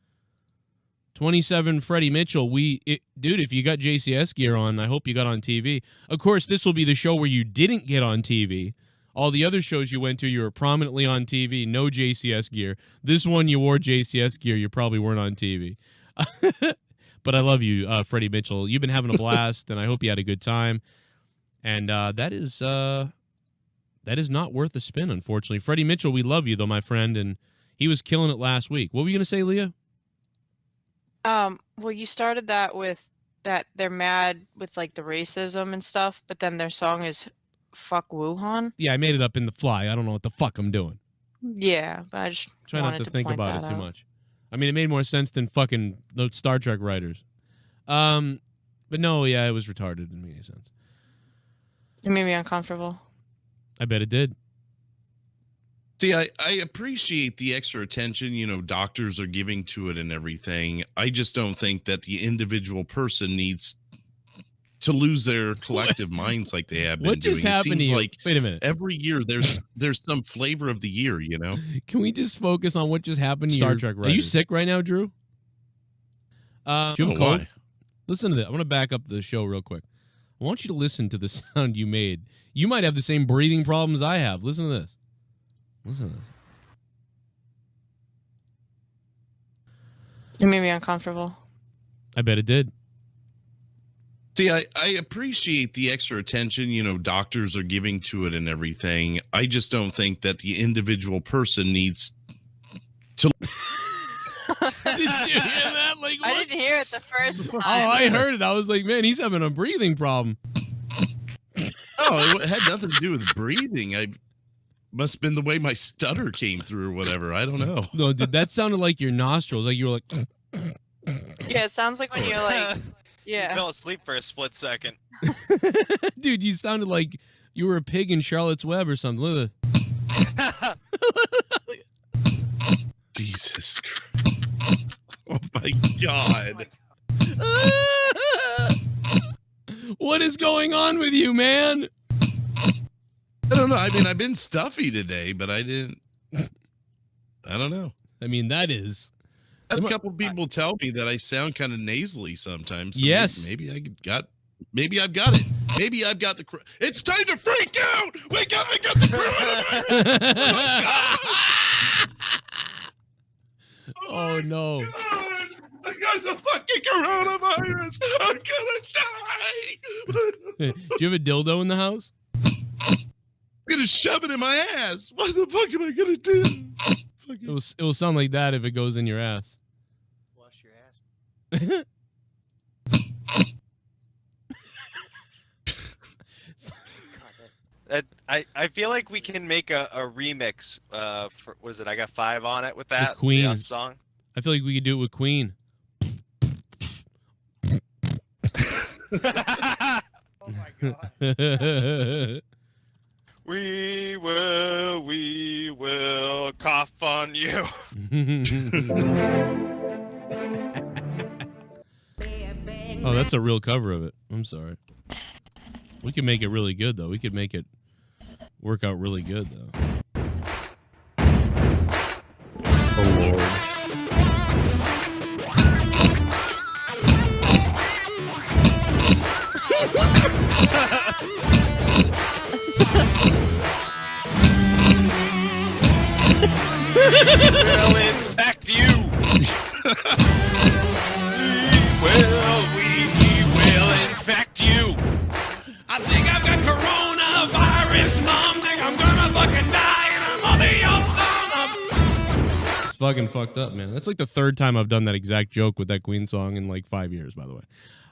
27 Freddie Mitchell. Dude, if you got JCS gear on, I hope you got on TV. Of course, this will be the show where you didn't get on TV. All the other shows you went to, you were prominently on TV, no JCS gear. This one, you wore JCS gear, you probably weren't on TV. But I love you, Freddie Mitchell. You've been having a blast, and I hope you had a good time. And that is not worth a spin, unfortunately. Freddie Mitchell, we love you, though, my friend, and he was killing it last week. What were you going to say, Leah? Well, you started that with that they're mad with like the racism and stuff, but then their song is "Fuck Wuhan." Yeah, I made it up in the fly. I don't know what the fuck I'm doing. Yeah, but I just Try wanted not to think point about that it too out. much. I mean, it made more sense than fucking those Star Trek writers. But no, yeah, it was retarded. It didn't make any sense. It made me uncomfortable. I bet it did. See, I appreciate the extra attention, doctors are giving to it and everything. I just don't think that the individual person needs to lose their collective minds like they have been What just doing. happened It to seems you? like Wait a minute. every year there's some flavor of the year, Can we just focus on what just happened to Star you? Trek Are you writers. sick right now, Drew? Do you have a Oh, cold? why? Listen to this. I want to back up the show real quick. I want you to listen to the sound you made. You might have the same breathing problems I have. Listen to this. Listen to this. It made me uncomfortable. I bet it did. See, I appreciate the extra attention, doctors are giving to it and everything. I just don't think that the individual person needs to. Did you hear that? Like, I didn't hear it the first time. Oh, I heard it. I was like, man, he's having a breathing problem. Oh, it had nothing to do with breathing. I must have been the way my stutter came through or whatever. I don't know. No, dude, that sounded like your nostrils. Like you were like. Yeah, it sounds like when you're like, yeah. Fell asleep for a split second. Dude, you sounded like you were a pig in Charlotte's Web or something. Look at Jesus Christ. Oh my God. What is going on with you, man? I don't know. I mean, I've been stuffy today, but I don't know. I mean, that is. I had a couple of people tell me that I sound kind of nasally sometimes. So Yes. Maybe I've got it. Maybe I've got the. It's time to freak out. We got the coronavirus. Oh no. I got the fucking coronavirus. I'm gonna die. Do you have a dildo in the house? I'm gonna shove it in my ass. What the fuck am I gonna do? It will sound like that if it goes in your ass. Wash your ass. I feel like we can make a remix. For, what is it? I got 5 on it with that Queen. the song. I feel like we could do it with Queen. Oh my God. We will cough on you. Oh, that's a real cover of it. I'm sorry. We could make it really good, though. We could make it work out really good, though. Oh, Lord. Will infect you. We will infect you. I think I've got coronavirus, Mom. Think I'm gonna fucking die, and I'm gonna be your son. It's fucking fucked up, man. That's like the third time I've done that exact joke with that Queen song in like 5 years, by the way.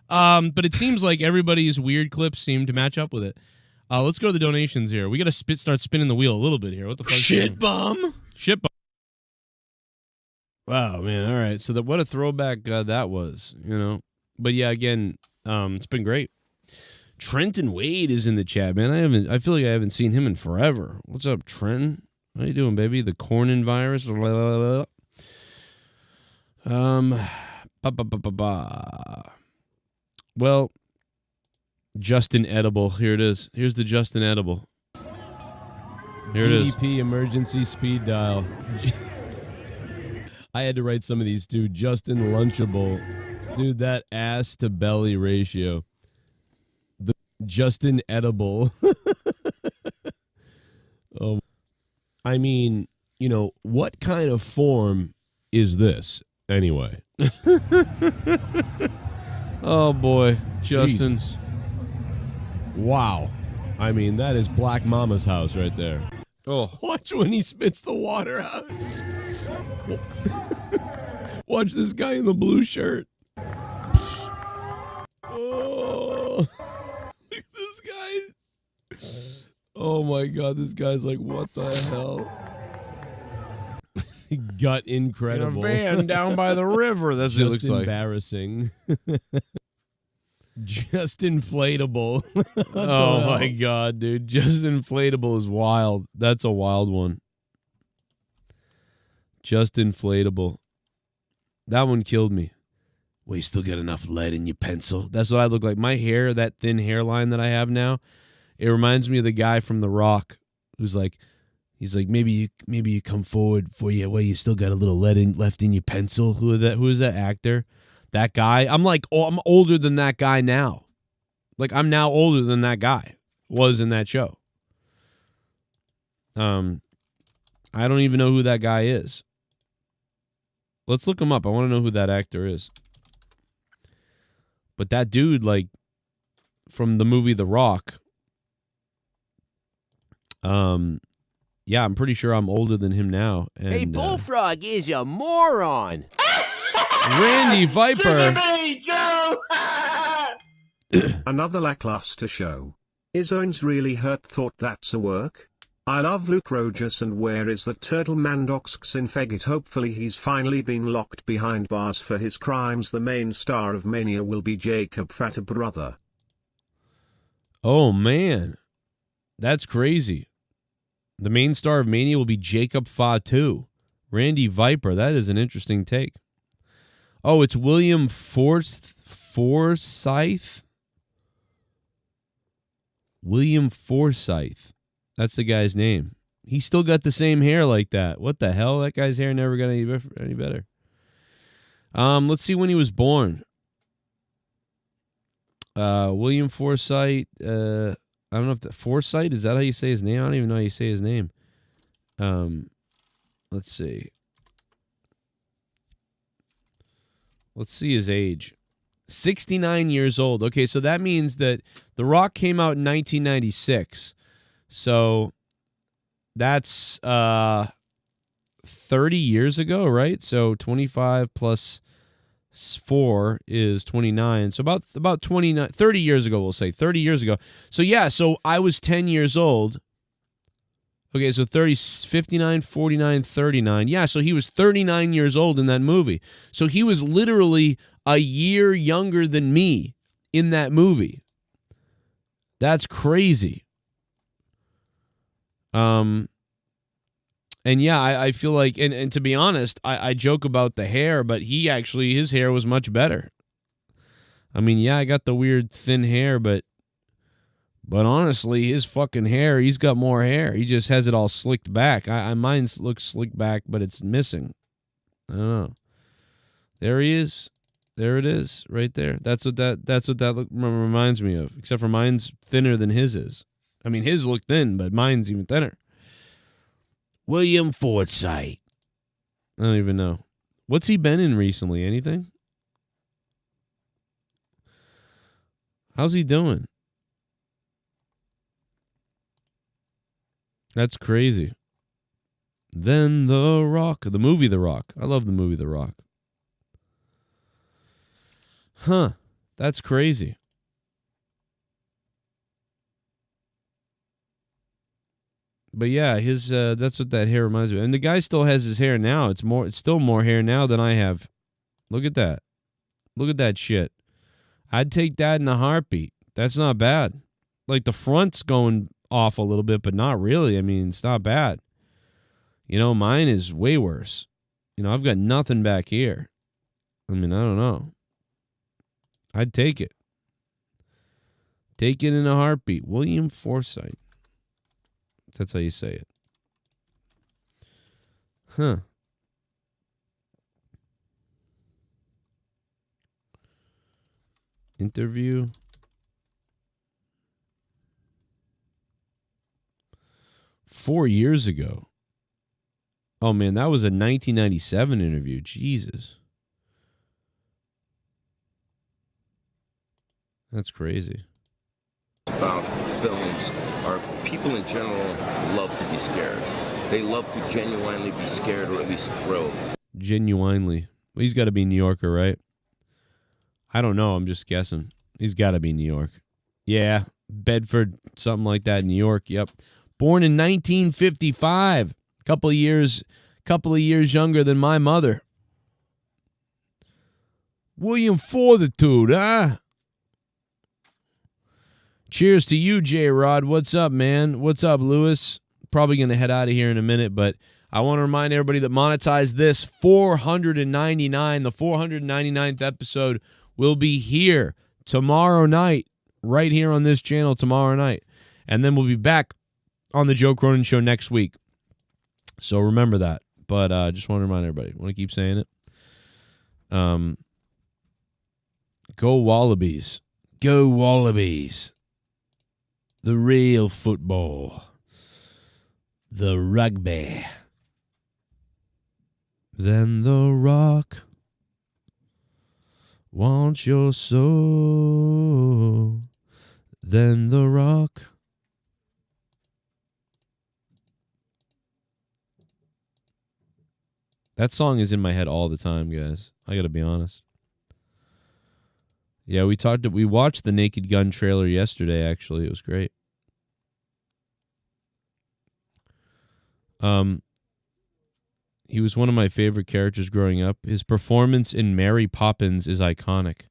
But it seems like everybody's weird clips seem to match up with it. Let's go to the donations here. We got to start spinning the wheel a little bit here. What the fuck? Shit bum. Shit bum. Wow, man. All right. So what a throwback that was, But yeah, again, it's been great. Trenton Wade is in the chat, man. I feel like I haven't seen him in forever. What's up, Trenton? How you doing, baby? The CRONIN virus. Well, Justin Edible. Here it is. Here's the Justin Edible. Here it is. GDP emergency speed dial. I had to write some of these too. Justin Lunchable. Dude, that ass to belly ratio. The Justin Edible. Oh, I mean, what kind of form is this anyway? Oh boy, Justin. Jesus. Wow. I mean, that is Black Mama's house right there. Oh, watch when he spits the water out. Watch this guy in the blue shirt. Oh, look at this guy. Oh my God, this guy's like, what the hell? Gut incredible. In a van down by the river. That's what it looks like. Embarrassing. Just inflatable. Oh my God, dude. Just inflatable is wild. That's a wild one. Just inflatable. That one killed me. Well, you still got enough lead in your pencil. That's what I look like. My hair, that thin hairline that I have now, it reminds me of the guy from The Rock who's like, he's like, maybe you come forward for you where you still got a little lead left in your pencil. Who is that actor? That guy. I'm like, I'm older than that guy now. Like, I'm now older than that guy was in that show. I don't even know who that guy is. Let's look him up. I want to know who that actor is. But that dude, like, from the movie The Rock, yeah, I'm pretty sure I'm older than him now. And, hey, Bullfrog is a moron. Randy Viper. Another lackluster show. Is Owens really hurt? Thought that's a work? I love Luke Rogers, and where is the turtle Mandox in Fegit? Hopefully he's finally been locked behind bars for his crimes. The main star of Mania will be Jacob Fatter brother. Oh man, that's crazy. The main star of Mania will be Jacob Fatu. Randy Viper. That is an interesting take. Oh, it's William Forsythe. William Forsythe. That's the guy's name. He still got the same hair like that. What the hell? That guy's hair never got any better. Let's see when he was born. William Forsythe. I don't know if Forsythe, is that how you say his name? I don't even know how you say his name. Let's see. Let's see his age. 69 years old. Okay, so that means that The Rock came out in 1996. So that's 30 years ago, right? So 25 plus 4 is 29. So about 29, 30 years ago, we'll say. 30 years ago. So yeah, so I was 10 years old. Okay, so 30, 59, 49, 39. Yeah, so he was 39 years old in that movie. So he was literally a year younger than me in that movie. That's crazy. And yeah, I feel like, and to be honest, I joke about the hair, but his hair was much better. I mean, yeah, I got the weird thin hair, but honestly, his fucking hair, he's got more hair. He just has it all slicked back. Mine looks slicked back, but it's missing. I don't know. There he is. There it is, right there. That's what that reminds me of. Except for mine's thinner than his is. I mean, his looked thin, but mine's even thinner. William Forsythe. I don't even know. What's he been in recently? Anything? How's he doing? That's crazy. Then The Rock. The movie The Rock. I love the movie The Rock. Huh. That's crazy. But yeah, his that's what that hair reminds me of. And the guy still has his hair now. It's still more hair now than I have. Look at that. Look at that shit. I'd take that in a heartbeat. That's not bad. Like, the front's going off a little bit, but not really. I mean, it's not bad. Mine is way worse. I've got nothing back here. I mean, I don't know. I'd take it. Take it in a heartbeat. William Forsythe. That's how you say it. Huh. Interview. Four years ago. Oh, man, that was a 1997 interview. Jesus. That's crazy. About films are people in general love to be scared. They love to genuinely be scared or at least thrilled. Genuinely. Well, he's got to be New Yorker, right? I don't know. I'm just guessing. He's got to be New York. Yeah. Bedford, something like that. New York. Yep. Born in 1955. Couple of years younger than my mother. William Fortitude, huh? Cheers to you, J-Rod. What's up, man? What's up, Lewis? Probably going to head out of here in a minute, but I want to remind everybody that Monetize This 499, the 499th episode, will be here tomorrow night, right here on this channel tomorrow night. And then we'll be back on the Joe Cronin Show next week. So remember that. But I just want to remind everybody. Want to keep saying it? Go Wallabies. Go Wallabies. The real football. The rugby. Then the rock wants your soul. Then the rock. That song is in my head all the time, guys. I got to be honest. Yeah, we watched the Naked Gun trailer yesterday, actually. It was great. He was one of my favorite characters growing up. His performance in Mary Poppins is iconic.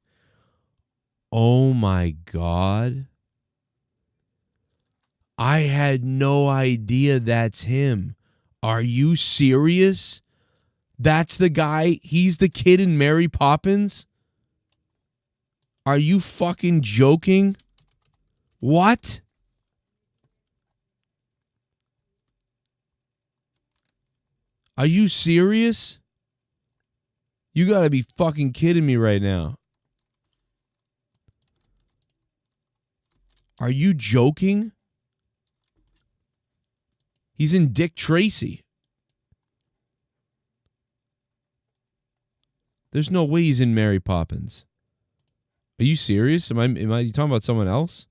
Oh my God. I had no idea that's him. Are you serious? That's the guy? He's the kid in Mary Poppins? Are you fucking joking? What? Are you serious? You gotta be fucking kidding me right now. Are you joking? He's in Dick Tracy. There's no way he's in Mary Poppins. Are you serious? Am I you talking about someone else?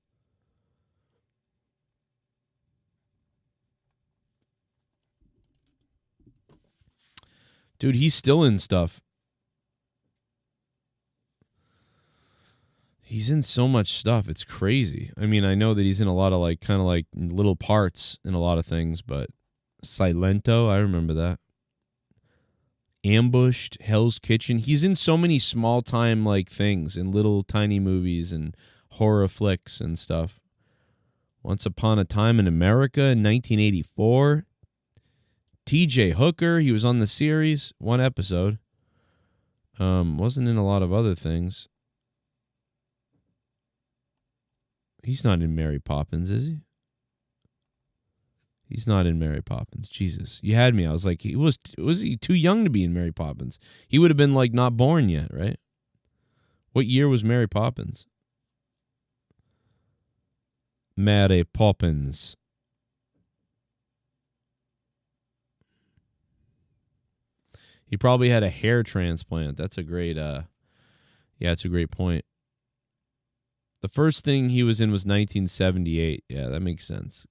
Dude, he's still in stuff. He's in so much stuff. It's crazy. I mean, I know that he's in a lot of kind of little parts in a lot of things, but Silento, I remember that. Ambushed, Hell's Kitchen. He's in so many small time things in little tiny movies and horror flicks and stuff. Once Upon a Time in America in 1984. TJ Hooker, he was on the series, one episode. Wasn't in a lot of other things. He's not in Mary Poppins, is he? He's not in Mary Poppins. Jesus. You had me. I was like, was he too young to be in Mary Poppins? He would have been not born yet, right? What year was Mary Poppins? Mary Poppins. He probably had a hair transplant. That's a great it's a great point. The first thing he was in was 1978. Yeah, that makes sense.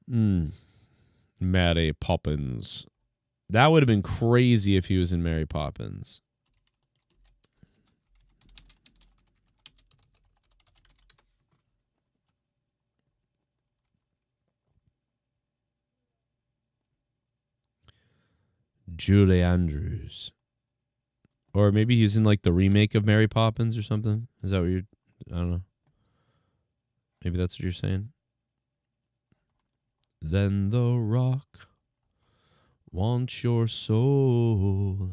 Mary Poppins. That would have been crazy if he was in Mary Poppins. Julie Andrews. Or maybe he's in the remake of Mary Poppins or something. Is that what you're... I don't know. Maybe that's what you're saying. Then the rock wants your soul.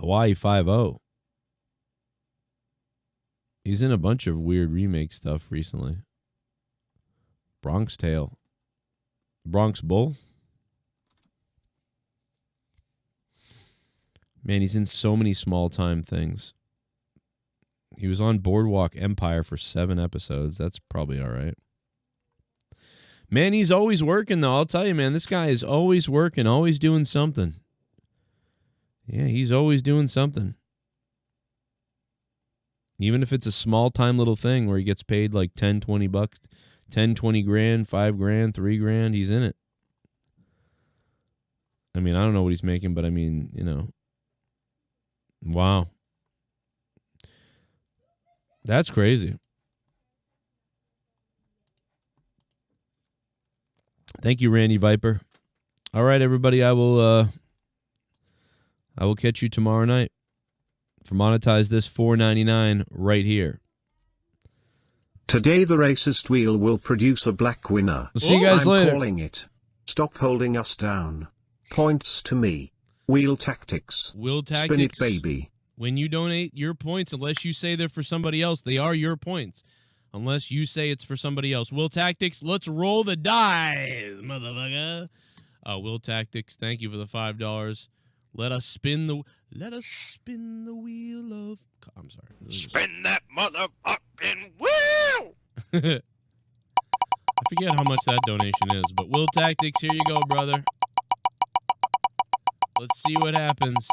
Hawaii 5-0. He's in a bunch of weird remake stuff recently. Bronx Tale. Bronx Bull. Man, he's in so many small-time things. He was on Boardwalk Empire for 7 episodes. That's probably all right. Man, he's always working, though. I'll tell you, man, this guy is always working, always doing something. Yeah, he's always doing something. Even if it's a small-time little thing where he gets paid like 10, 20 bucks, 10, 20 grand, 5 grand, 3 grand, he's in it. I mean, I don't know what he's making, but I mean, you know. Wow. That's crazy. Thank you, Randy Viper. All right, everybody, I will catch you tomorrow night for Monetize This $4.99 right here. Today the racist wheel will produce a black winner. We'll see you guys later. I'm calling it. Stop holding us down. Points to me. Wheel tactics. Wheel tactics. Spin it, baby. When you donate your points, unless you say they're for somebody else, they are your points. Unless you say it's for somebody else. Will Tactics, let's roll the dice, motherfucker. Will Tactics, thank you for the $5. Let us spin the wheel of. I'm sorry. Spin that motherfucking wheel. I forget how much that donation is, but Will Tactics, here you go, brother. Let's see what happens.